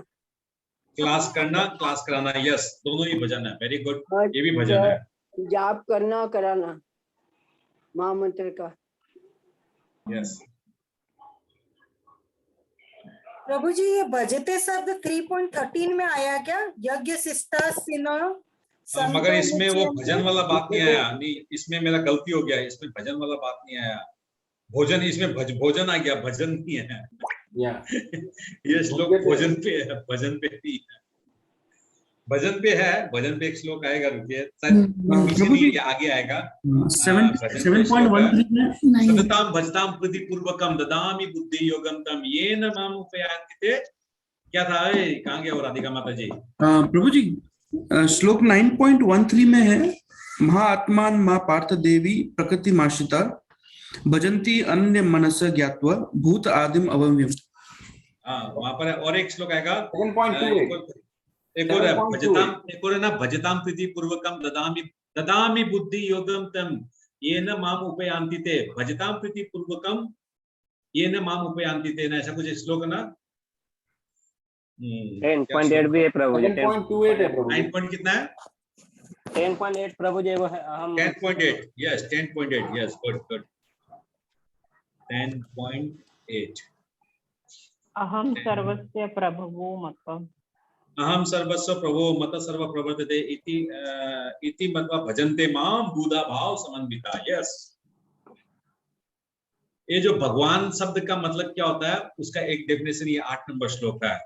क्लास करना, क्लास कराना, यस, दोनों ही भजन है। वेरी गुड, ये भी भजन है। जाप करना कराना महामंत्र का। यस। प्रभु जी, ये भजते शब्द 3.13 में आया क्या? यज्ञ शिष्टा सिनो मगर इसमें वो भजन वाला बात नहीं आया। नहीं, इसमें मेरा गलती हो गया। इसमें भजन वाला बात नहीं आया। भोजन, इसमें भोजन आ गया, भजन नहीं है। ये श्लोक भोजन पे है, भजन पे नहीं है। भजन पे है, भजन पे एक श्लोक आएगा, रुकिए, पीछे नहीं, ये आगे आएगा। 7.13 में सतताम भजताम प्रति पूर्वकम ददामि बुद्धि योगम तम येन माम उपयान्ति। क्या था? कहाँ गया वो राधिका माता जी? प्रभु जी, श्लोक 9.13 में है, महाआत्मान मां पार्थ देवी प्रकृति माश्रिता भजन्ति अन्य मनस ज्ञात्वा भूत आदिम अवयवम। हाँ, वहां पर है। और एक श्लोक आएगा 7.28 एक और है, भजताम, एक और है ना, भजताम प्रीति पूर्वकम ददामि बुद्धि योगम तम येन माम उपयान्ति ते। भजताम प्रीति पूर्वकम येन माम उपयान्ति ते ना, ऐसा कुछ श्लोक है ना। 10.8 भी है प्रभु जी। 10.28 है प्रभु जी। 9 पॉइंट कितना है? 10.8 प्रभु जी वो है। 10.8, यस, 10.8, यस, गुड गुड। 10.8 अहम सर्वस्य प्रभवो मत। अहम सर्वस्व प्रभो मत सर्व प्रवर्तते इति मत्वा भजन्ते माम बुधा भाव समन्विता। यस, ये जो भगवान शब्द का मतलब क्या होता है उसका एक डेफिनेशन ये 8 नंबर श्लोक है।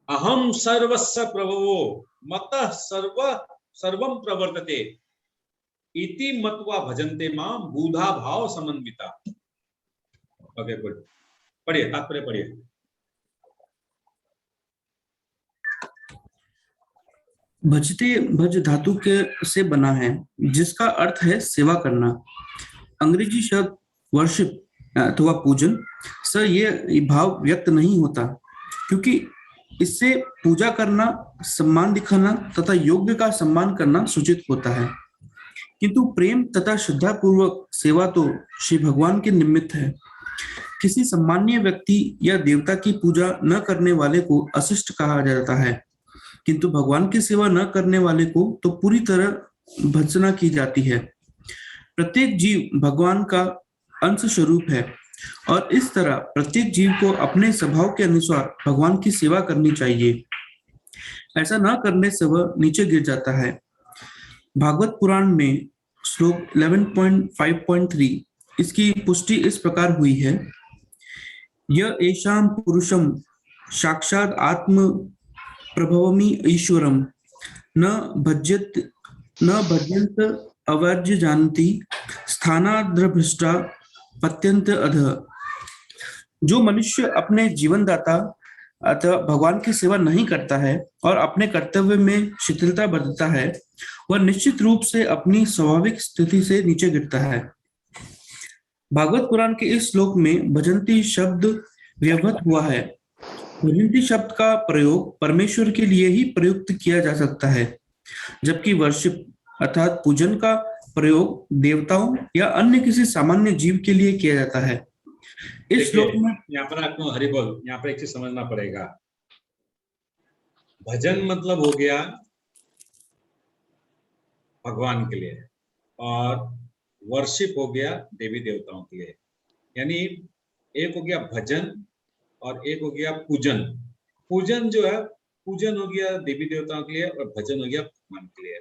अहम सर्वस्व प्रभवो मत सर्वम प्रवर्तते इति मत्वा भजन्ते माम बुधा भाव समन्विता। Okay, good. पढ़िए, तात्पर्य पढ़िए। भजते भज धातु के से बना है, जिसका अर्थ है सेवा करना। अंग्रेजी शब्द वर्शिप अथवा पूजन से ये भाव व्यक्त नहीं होता, क्योंकि इससे पूजा करना, सम्मान दिखाना तथा योग्य का सम्मान करना सूचित होता है। किंतु प्रेम तथा श्रद्धा पूर्वक सेवा तो श्री भगवान के निमित्त है। किसी सम्मानीय व्यक्ति या देवता की पूजा न करने वाले को अशिष्ट कहा जाता है, किंतु भगवान की सेवा न करने वाले को तो पूरी तरह भर्त्सना की जाती है। प्रत्येक जीव भगवान का अंश स्वरूप है और इस तरह प्रत्येक जीव को अपने स्वभाव के अनुसार भगवान की सेवा करनी चाहिए। ऐसा न करने से वह नीचे गिर जाता है। भागवत पुराण में श्लोक 11.5.3 इसकी पुष्टि इस प्रकार हुई है, यह एषाम पुरुषम साक्षात् आत्म प्रभवमी ईश्वरम न भज्यंत अवर्ज्य जानती स्थानाद्रभ्रष्टा पत्यंत अधः। जो मनुष्य अपने जीवनदाता अथवा भगवान की सेवा नहीं करता है और अपने कर्तव्य में शिथिलता बरतता है, वह निश्चित रूप से अपनी स्वाभाविक स्थिति से नीचे गिरता है। भागवत पुराण के इस श्लोक में भजंती शब्द व्यवहृत हुआ है। भजंती शब्द का प्रयोग परमेश्वर के लिए ही प्रयुक्त किया जा सकता है, जबकि वर्शिप अर्थात पूजन का प्रयोग देवताओं या अन्य किसी सामान्य जीव के लिए किया जाता है। इस श्लोक में यहाँ पर आपको हरि बोल, यहाँ पर एक चीज समझना पड़ेगा। भजन मतलब हो गया भगवान के लिए और वर्शिप हो गया देवी देवताओं के लिए। यानी एक हो गया भजन और एक हो गया पूजन। पूजन जो है पूजन हो गया देवी देवताओं के लिए और भजन हो गया भगवान के लिए।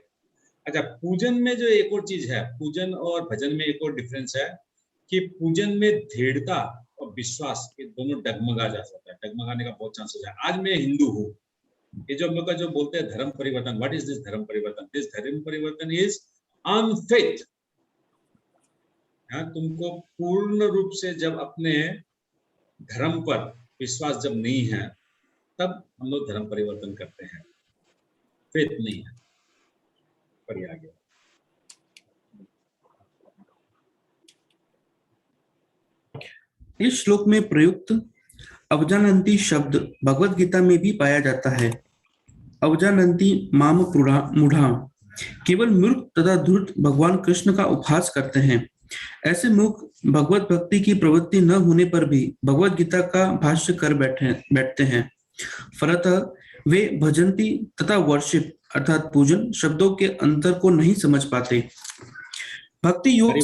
अच्छा, पूजन में जो एक और चीज है, पूजन और भजन में एक और डिफरेंस है कि पूजन में दृढ़ता और विश्वास ये दोनों डगमगा जा सकता है, डगमगाने का बहुत चांसेस है। आज मैं हिंदू हूँ, ये जो हम लोग का जो बोलते हैं धर्म परिवर्तन, व्हाट इज दिस धर्म परिवर्तन? दिस धर्म परिवर्तन इज अनफेथ। तुमको पूर्ण रूप से जब अपने धर्म पर विश्वास जब नहीं है तब हम लोग धर्म परिवर्तन करते हैं, फेथ नहीं है। पढ़िए आगे। इस श्लोक में प्रयुक्त अवजानन्ति शब्द भगवत गीता में भी पाया जाता है। अवजानन्ति माम मूढ़ा, केवल मूर्ख तथा धूर्त भगवान कृष्ण का उपहास करते हैं। ऐसे मूर्ख भगवत भक्ति की प्रवृत्ति न होने पर भी भगवत गीता का भाष्य कर बैठते हैं। फलतः वे भजंती तथा वर्शिप अर्थात पूजन शब्दों के अंतर को नहीं समझ पाते। भक्ति योग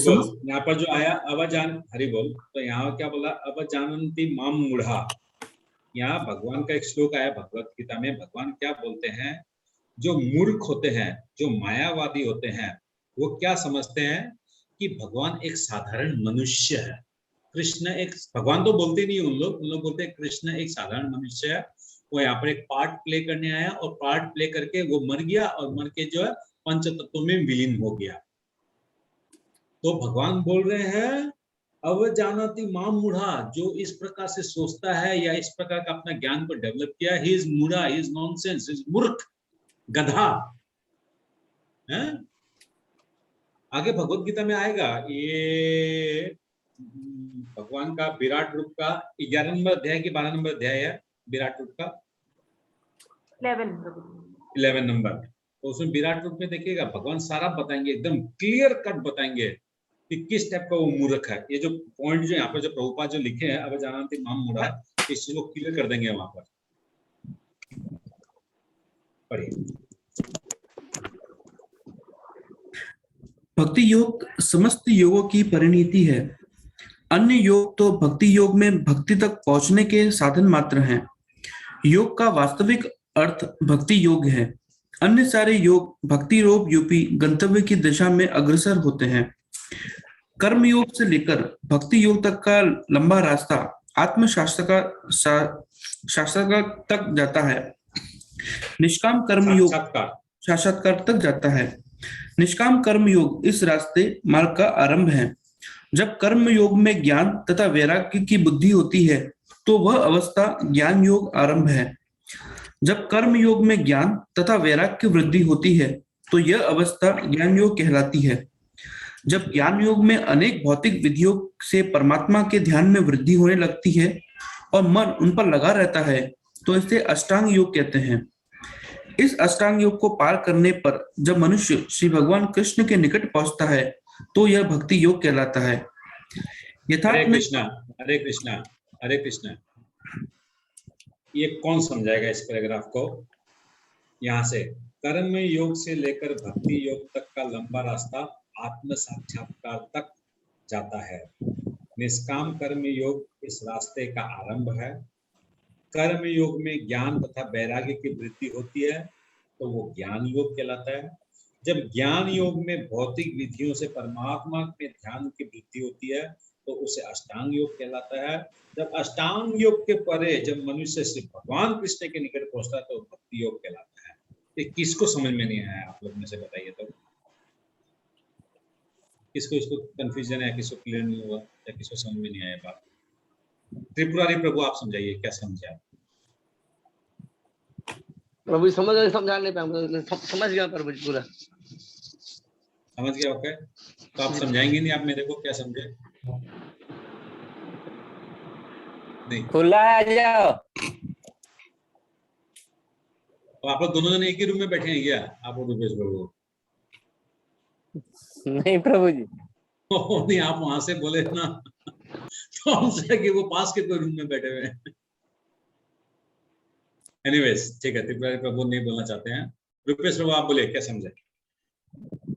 यहाँ पर जो आया अवजान, हरि बोल, तो यहाँ क्या बोला? अवजानन्ति माम मूढ़ा। यहाँ भगवान का एक श्लोक आया भगवत गीता में। भगवान क्या बोलते हैं? जो मूर्ख होते हैं, जो मायावादी होते हैं, वो क्या समझते हैं कि भगवान एक साधारण मनुष्य है। कृष्ण एक, भगवान तो बोलते नहीं उन लोग बोलते हैं कृष्ण एक साधारण मनुष्य है। वो यहाँ पर एक पार्ट प्ले करने आया और पार्ट प्ले करके वो मर गया और मर के जो है पंच तत्वों में विलीन हो गया। तो भगवान बोल रहे हैं अवजानति माम मूढ़ा, जो इस प्रकार से सोचता है या इस प्रकार का अपना ज्ञान को डेवलप किया, ही इज मूढ़ा, he is nonsense, he is मूर्ख, गधा है। आगे भगवत गीता में आएगा ये भगवान का विराट रूप का 11 नंबर अध्याय की 12 नंबर अध्याय है विराट रूप का 11 नंबर। तो उसमें विराट रूप में देखिएगा भगवान सारा बताएंगे, एकदम क्लियर कट बताएंगे कि किस टाइप का वो मूर्ख है। ये जो पॉइंट जो यहाँ पर जो प्रभुपाद जो लिखे हैं अवजानन्ति माम मूढ़ा, इस चीज को क्लियर कर देंगे वहां पर। पढ़िए। भक्ति योग समस्त योगों की परिणति है। अन्य योग तो भक्ति योग में भक्ति तक पहुंचने के साधन मात्र हैं। योग का वास्तविक अर्थ भक्ति योग है। अन्य सारे योग भक्ति रूप यूपी गंतव्य की दिशा में अग्रसर होते हैं। कर्म योग से लेकर भक्ति योग तक का लंबा रास्ता आत्म साक्षात्कार तक जाता है। निष्काम कर्म योग साक्षात्कार तक जाता है। निष्काम कर्म योग इस रास्ते मार्ग का आरंभ है। जब कर्म योग में ज्ञान तथा वैराग्य की बुद्धि होती है तो वह अवस्था ज्ञान योग आरंभ है। जब कर्म योग में ज्ञान तथा वैराग्य की वृद्धि होती है तो यह अवस्था ज्ञान योग कहलाती है। जब ज्ञान योग में अनेक भौतिक विधियों से परमात्मा के ध्यान में वृद्धि होने लगती है और मन उन पर लगा रहता है तो इसे अष्टांग योग कहते हैं। इस अष्टांग योग को पार करने पर जब मनुष्य श्री भगवान कृष्ण के निकट पहुंचता है तो यह भक्ति योग कहलाता है। हरे कृष्णा, हरे कृष्णा, हरे कृष्णा। ये कौन समझाएगा इस पैराग्राफ को? यहाँ से कर्म योग से लेकर भक्ति योग तक का लंबा रास्ता आत्म साक्षात्कार तक जाता है। निष्काम कर्म योग इस रास्ते का आरंभ है। कर्म योग में ज्ञान तथा वैराग्य की वृद्धि होती है तो वो ज्ञान योग कहलाता है। जब ज्ञान योग में भौतिक विधियों से परमात्मा में ध्यान की वृद्धि होती है तो उसे अष्टांग योग कहलाता है। जब अष्टांग योग के परे जब मनुष्य से भगवान कृष्ण के निकट पहुंचता है तो भक्ति योग कहलाता है। ये किसको समझ में नहीं आया? आप लोग में से बताइए तो किसको इसको कंफ्यूजन है, किसको क्लियर नहीं हुआ या किसको समझ में नहीं आया बात? त्रिपुरारी प्रभु आप समझाइए, क्या समझे आप? प्रभु समझा नहीं पाया, समझ गया प्रभु पूरा समझ गया। ओके, तो आप समझाएंगे नहीं, आप मेरे को क्या समझे? नहीं खुला है, आ जाओ। तो आप लोग दोनों जने एक ही रूम में बैठे हैं क्या? आप और रुपेश प्रभु? नहीं प्रभु जी। नहीं, आप वहां से बोले ना तो हमसे कि वो पास के कोई रूम में बैठे हुए हैं। एनीवेज ठीक है, त्रिपुरारी प्रभु नहीं बोलना चाहते हैं। रुपेश प्रभु आप बोले, क्या समझे?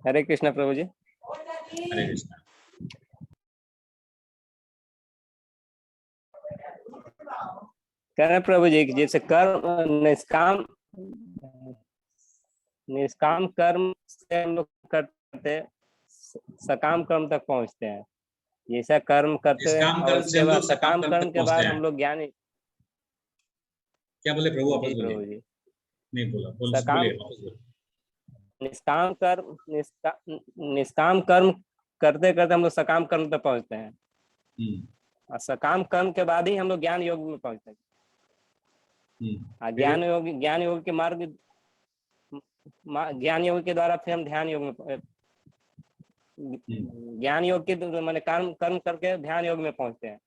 हरे कृष्णा प्रभु जी। हरे कृष्णा। कह रहे प्रभु जी जैसे कर्म निष्काम निष्काम कर्म से हम लोग करते सकाम कर्म तक पहुंचते हैं। जैसा कर्म करते हैं निष्काम और कर्म से उसके हम बाद लोग सकाम सकाम कर्म कर्म तक के बाद पहुंचते हम हैं। लोग ज्ञानी। क्या बोले प्रभु? वापस जी बोलिए। प्रभु जी। नहीं बोला, सकाम बोलिए, वापस बोलिए। निष्काम कर्म करते करते हम लोग सकाम कर्म तक पहुंचते हैं और सकाम कर्म के बाद ही हम लोग ज्ञान योग में पहुंचते हैं। ज्ञान योग के मार्ग, ज्ञान योग के द्वारा फिर हम ध्यान योग में, ज्ञान योग के मैंने कर्म करके ध्यान योग में पहुंचते हैं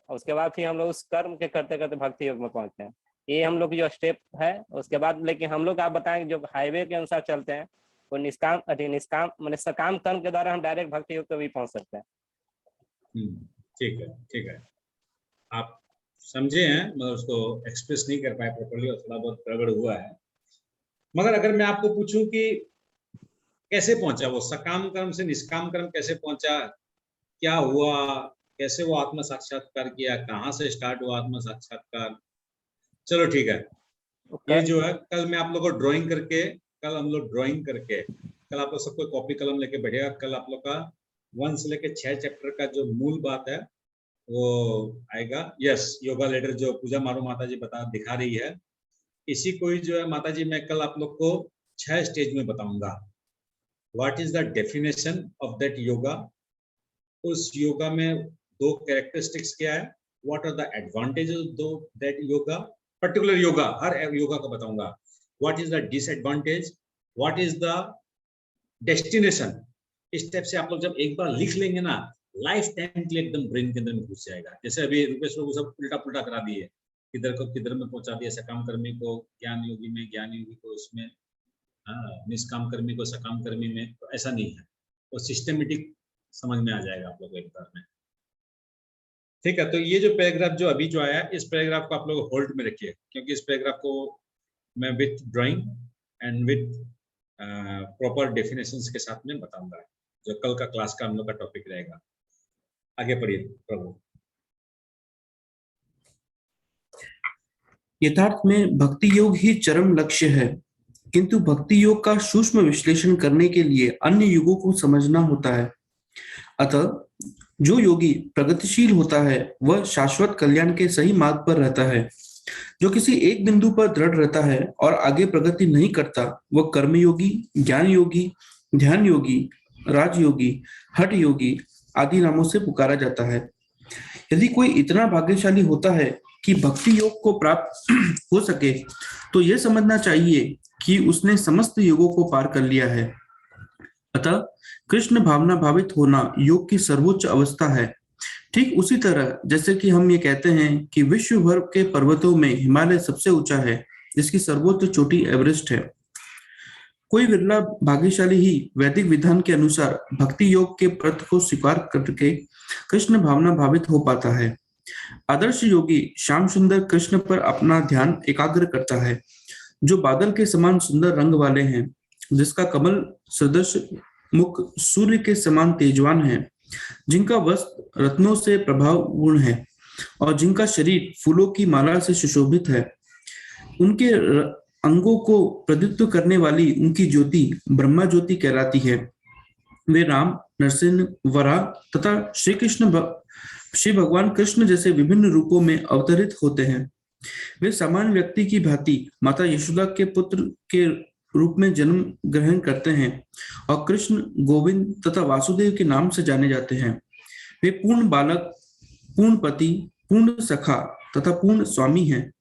और उसके बाद फिर हम लोग उस कर्म के करते करते भक्ति योग में पहुंचते हैं। ये हम लोग जो स्टेप है उसके बाद। लेकिन हम लोग आप बताएंगे जो हाईवे के अनुसार चलते हैं वो निष्काम मैंने सकाम कर्म के द्वारा हम डायरेक्ट भक्ति योग पे भी पहुंच सकते हैं। ठीक है, ठीक है, आप समझे हैं। मैं उसको एक्सप्रेस नहीं कर पाया प्रॉपर्ली और थोड़ा बहुत गड़बड़ हुआ है। मगर अगर मैं आपको पूछूं कि कैसे पहुंचा वो सकाम कर्म से निष्काम कर्म, कैसे पहुंचा, क्या हुआ, कैसे वो आत्म साक्षात्कार किया, कहाँ से स्टार्ट हुआ आत्म साक्षात्कार? चलो ठीक है, ये जो है कल मैं आप लोग को ड्राइंग करके, कल हम लोग ड्राइंग करके, कल आप लोग सबको कॉपी कलम लेके बैठेगा। कल आप लोग का 1 से लेके 6 चैप्टर का जो मूल बात है वो आएगा। यस, योगा लेटर जो पूजा मारू माता जी दिखा रही है, इसी को ही जो है माता जी मैं कल आप लोग को 6 स्टेज में बताऊंगा। What is the definition of that yoga, उस योगा में 2 कैरेक्टरिस्टिक्स क्या है, what are the advantages of that yoga, particular yoga, हर योगा को बताऊंगा। What is the disadvantage, what is the destination. इस टाइप से आप लोग जब एक बार लिख लेंगे ना, लाइफ टाइम के लिए एकदम ब्रेन के अंदर में घुस जाएगा। जैसे अभी रुपेश प्रभु सब उल्टा पुल्टा करा दिए, किधर को किधर में पहुंचा दिया, सकाम कर्मी को ज्ञान योगी में, ज्ञान योगी को उसमें, निष्काम कर्मी को सकाम कर्मी में। तो ऐसा नहीं है, वो सिस्टमेटिक समझ में आ जाएगा आप लोग को एक बार में। ठीक है, तो ये जो पैराग्राफ जो अभी जो आया है, इस पैराग्राफ को आप लोग होल्ड में रखिए, क्योंकि इस पैराग्राफ को मैं with drawing and with proper definitions के साथ में बताऊंगा, जो कल का क्लास का हम लोग का टॉपिक रहेगा। आगे पढ़िए प्रभु। यथार्थ में भक्ति योग ही चरम लक्ष्य है, किंतु भक्ति योग का सूक्ष्म विश्लेषण करने के लिए अन्य युगों को समझना होता है। अतः जो योगी प्रगतिशील होता है वह शाश्वत कल्याण के सही मार्ग पर रहता है। जो किसी एक बिंदु पर दृढ़ रहता है और आगे प्रगति नहीं करता, वह कर्मयोगी, ज्ञान योगी, ध्यान योगी, राजयोगी, हठ योगी आदि नामों से पुकारा जाता है। यदि कोई इतना भाग्यशाली होता है कि भक्ति योग को प्राप्त हो सके, तो यह समझना चाहिए कि उसने समस्त योगों को पार कर लिया है। अतः कृष्ण भावना भावित होना योग की सर्वोच्च अवस्था है। ठीक उसी तरह जैसे कि हम ये कहते हैं कि विश्व भर के पर्वतों में हिमालय सबसे ऊंचा है, जिसकी सर्वोच्च चोटी एवरेस्ट है। कोई विरला भाग्यशाली ही वैदिक विधान के अनुसार भक्ति योग के व्रत को स्वीकार करके कृष्ण भावना भावित हो पाता है। आदर्श योगी श्याम सुंदर कृष्ण पर अपना ध्यान एकाग्र करता है, जो बादल के समान सुंदर रंग वाले हैं, जिसका कमल सदृश मुख सूर्य के समान तेजवान है, जिनका वस्त्र रत्नों से प्रभावपूर्ण है और जिनका शरीर फूलों की माला से सुशोभित है। उनके अंगों को प्रदीप्त करने वाली उनकी ज्योति ब्रह्मा ज्योति कहलाती है। वे राम, नरसिंह, वराह तथा श्री भगवान कृष्ण जैसे विभिन्न रूपों में अवतरित होते हैं। वे सामान्य व्यक्ति की भांति माता यशोदा के पुत्र के रूप में जन्म ग्रहण करते हैं और कृष्ण, गोविंद तथा वासुदेव के नाम से जाने जाते हैं। वे पूर्ण बालक, पूर्ण पति, पूर्ण सखा तथा पूर्ण स्वामी हैं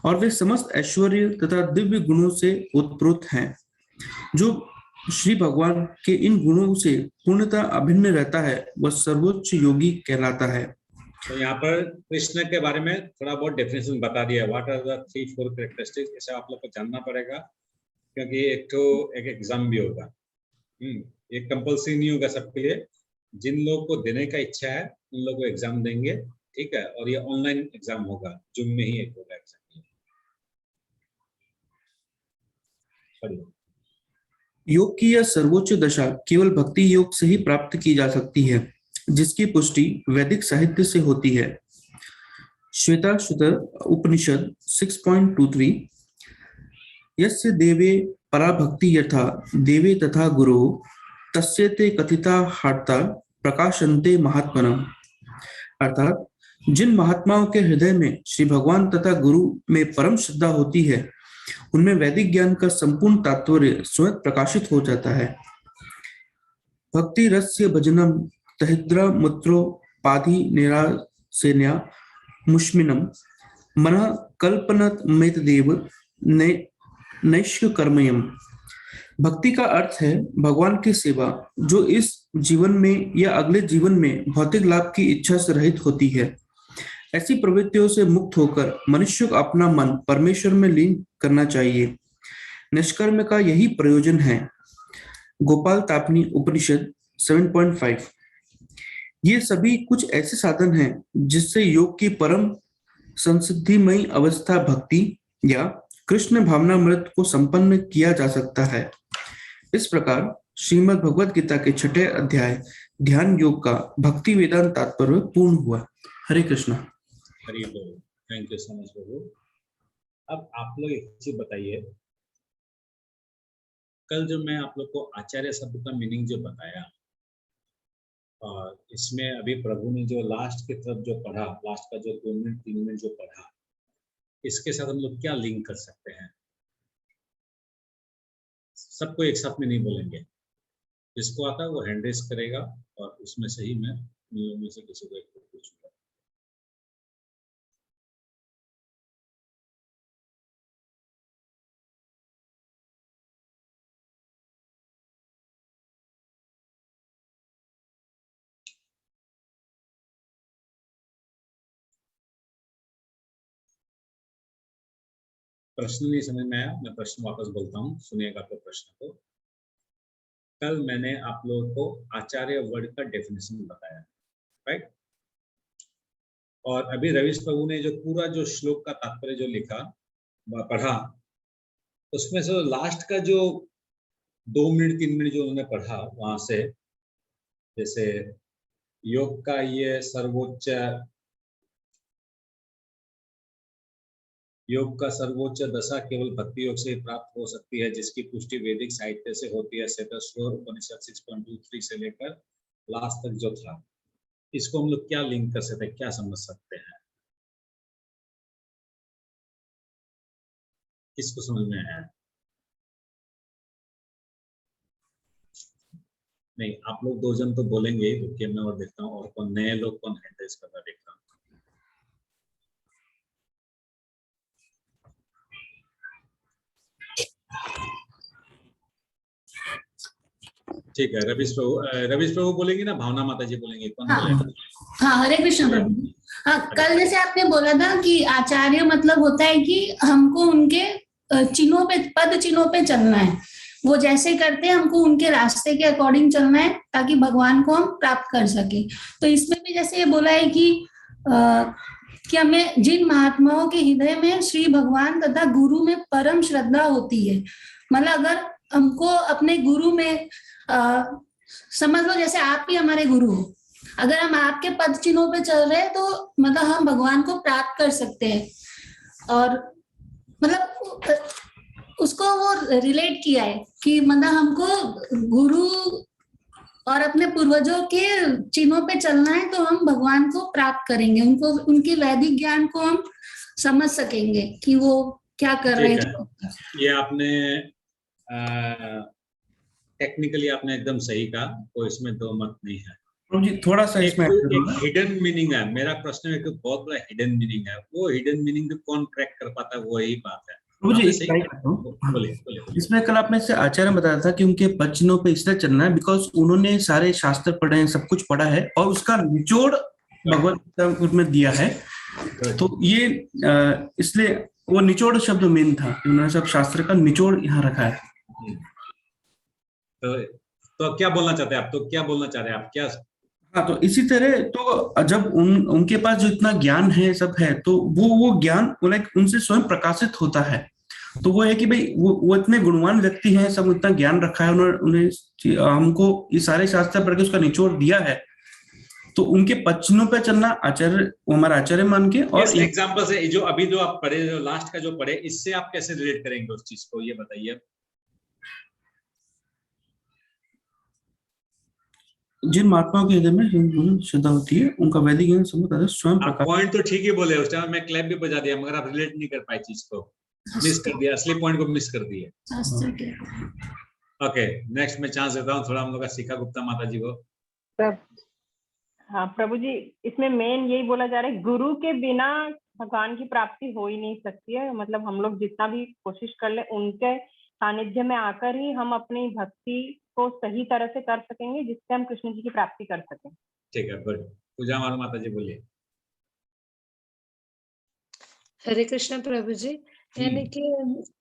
और वे समस्त ऐश्वर्य तथा दिव्य गुणों से उत्प्रोत हैं। जो श्री भगवान के इन गुणों से पूर्णतः अभिन्न रहता है, वह सर्वोच्च योगी कहलाता है। तो यहाँ पर कृष्ण के बारे में थोड़ा बहुत डेफिनेशन बता दिया, व्हाट आर द 3-4 कैरेक्टरिस्टिक्स। ऐसे आप लोग को जानना पड़ेगा, क्योंकि एक एग्जाम भी होगा। ये कंपल्सरी नहीं होगा सबके लिए। जिन लोगों को देने का इच्छा है उन लोगों को एग्जाम देंगे, ठीक है। और ये ऑनलाइन एग्जाम होगा, जूम में ही एक होगा एग्जाम। योग की यह सर्वोच्च दशा केवल भक्ति योग से ही प्राप्त की जा सकती है, जिसकी पुष्टि वैदिक साहित्य से होती है। श्वेताश्वतर उपनिषद 6.23 यस्य देवे पराभक्ति यथा देवे तथा गुरु तस्य ते कथिता हार्ता प्रकाशन्ते महात्मनः। अर्थात जिन महात्माओं के हृदय में श्री भगवान तथा गुरु में परम श्रद्धा होती है उनमें वैदिक ज्ञान का संपूर्ण तात्पर्य स्वयं प्रकाशित हो जाता है। भक्ति रस्य भजनम तहिद्र मुत्रो पाधि निरासेन्या मुष्मिनम मन कल्पनत मेतदेव नैष्क कर्मयम। भक्ति का अर्थ है भगवान की सेवा जो इस जीवन में या अगले जीवन में भौतिक लाभ की इच्छा से रहित होती है। ऐसी प्रवृत्तियों से मुक्त होकर मनुष्य को अपना मन परमेश्वर में लीन करना चाहिए। निष्कर्म का यही प्रयोजन है। गोपाल तापनी उपनिषद 7.5। ये सभी कुछ ऐसे साधन हैं जिससे योग की परम संसिद्धिमयी अवस्था भक्ति या कृष्ण भावनामृत को संपन्न किया जा सकता है। इस प्रकार श्रीमद् भगवद गीता के 6 अध्याय ध्यान योग का भक्ति वेदांत तात्पर्य पूर्ण हुआ। हरे कृष्णा। हरि बोल। थैंक यू सो मच प्रभु। अब आप लोग एक चीज बताइए, कल जो मैं आप लोग को आचार्य शब्द का मीनिंग जो बताया और इसमें अभी प्रभु ने जो लास्ट की तरफ जो पढ़ा, लास्ट का जो 2 मिनट 3 मिनट जो पढ़ा, इसके साथ हम लोग क्या लिंक कर सकते हैं? सबको एक साथ में नहीं बोलेंगे, जिसको आता है वो हैंड रेस करेगा और उसमें से ही मैं में से किसी को एक को पूछूंगा। प्रश्न नहीं समझ में आया, मैं प्रश्न वापस बोलता हूँ, सुनिएगा तो प्रश्न को। कल मैंने आप लोगों को आचार्य वर्ड का डेफिनेशन बताया, राइट? और अभी रवीश प्रभु ने जो पूरा जो श्लोक का तात्पर्य जो लिखा पढ़ा, उसमें से लास्ट का जो 2 मिनट 3 मिनट जो उन्होंने पढ़ा, वहां से जैसे योग का ये सर्वोच्च दशा केवल भक्ति योग से ही प्राप्त हो सकती है, जिसकी पुष्टि वैदिक साहित्य से होती है। श्वेतश्वर उपनिषद 6.23 से लेकर लास्ट तक जो था, इसको हम लोग क्या लिंक कर सकते हैं, क्या समझ सकते हैं? किसको समझ में आया? नहीं, आप लोग 2 जन तो बोलेंगे, तो मैं और देखता हूँ और कौन नए लोग कौन हैंड रेस कर रहा देखता हूँ। ठीक है, रवीश प्रभु बोलेंगे ना, भावना माता जी बोलेंगे, कौन बोलेगा? हाँ, हरे कृष्ण प्रभु। हाँ, कल जैसे आपने बोला था कि आचार्य मतलब होता है कि हमको उनके चिन्हों पे, पद चिन्हों पे चलना है। वो जैसे करते हैं हमको उनके रास्ते के अकॉर्डिंग चलना है ताकि भगवान को हम प्राप्त कर सके। तो इसमें भी जैसे ये बोला है कि हमें जिन महात्माओं के हृदय में श्री भगवान तथा गुरु में परम श्रद्धा होती है, मतलब अगर हमको अपने गुरु में समझ लो जैसे आप ही हमारे गुरु हो, अगर हम आपके पद चिन्हों पे चल रहे हैं तो मतलब हम भगवान को प्राप्त कर सकते हैं। और मतलब उसको वो रिलेट किया है कि मतलब हमको गुरु और अपने पूर्वजों के चिन्हों पे चलना है तो हम भगवान को प्राप्त करेंगे, उनको उनके वैदिक ज्ञान को हम समझ सकेंगे कि वो क्या कर रहे हैं। ये आपने टेक्निकली आपने एकदम सही कहा, तो इसमें 2 मत नहीं है। जी थोड़ा सा इसमें एक हिडन मीनिंग है। मेरा प्रश्न है कि बहुत बड़ा हिडन मीनिंग है, वो हिडन मीनिंग को कौन क्रैक कर पाता है, वो यही बात है। इसमें कल आपने से आचार्य बताया था कि उनके पद चिन्हों पे इसलिए चलना है बिकॉज उन्होंने सारे शास्त्र पढ़े हैं, सब कुछ पढ़ा है और उसका निचोड़ भगवत गीता में दिया है। तो ये इसलिए वो निचोड़ शब्द मेन था, उन्होंने सब शास्त्र का निचोड़ यहाँ रखा है। तो क्या बोलना चाहते हैं आप? तो क्या बोलना चाह रहे हैं आप? क्या? हाँ, तो इसी तरह तो जब उनके पास जो इतना ज्ञान है सब है, तो वो ज्ञान उनसे स्वयं प्रकाशित होता है। तो वो है कि भाई वो इतने गुणवान व्यक्ति हैं, सब इतना ज्ञान रखा है उन्हें हमको ये सारे शास्त्र पढ़ के उसका निचोड़ दिया है। तो उनके पचनों पे चलना आचार्य, वो हमारा आचार्य मान के। और इस एग्जांपल से जो अभी जो आप पढ़े, जो लास्ट का जो पढ़े, इससे आप कैसे रिलेट करेंगे उस चीज को, ये बताइए। जिन महात्माओं के हृदय में श्रद्धा होती है उनका वैदिक ज्ञान समझ स्वयं प्रकाश। पॉइंट तो ठीक ही बोले, उस टाइम मैं क्लैप भी बजा दिया, मगर आप रिलेट नहीं कर पाए चीज को, मिस कर दिया, असली पॉइंट को मिस कर दिया। ओके, नेक्स्ट मैं चांस देता हूँ थोड़ा हम लोग का शिखा गुप्ता माता जी को। हाँ प्रभु जी, इसमें मेन यही बोला जा रहा है, गुरु के बिना भगवान की प्राप्ति हो ही नहीं सकती है। मतलब हम लोग जितना भी कोशिश कर ले, उनके सानिध्य में आकर ही हम अपनी भक्ति को सही तरह से कर सकेंगे, जिससे हम कृष्ण जी की प्राप्ति कर सकें। ठीक है, गुड। पूजा मारू माता जी बोलिए। हरे कृष्ण प्रभु जी, यानी कि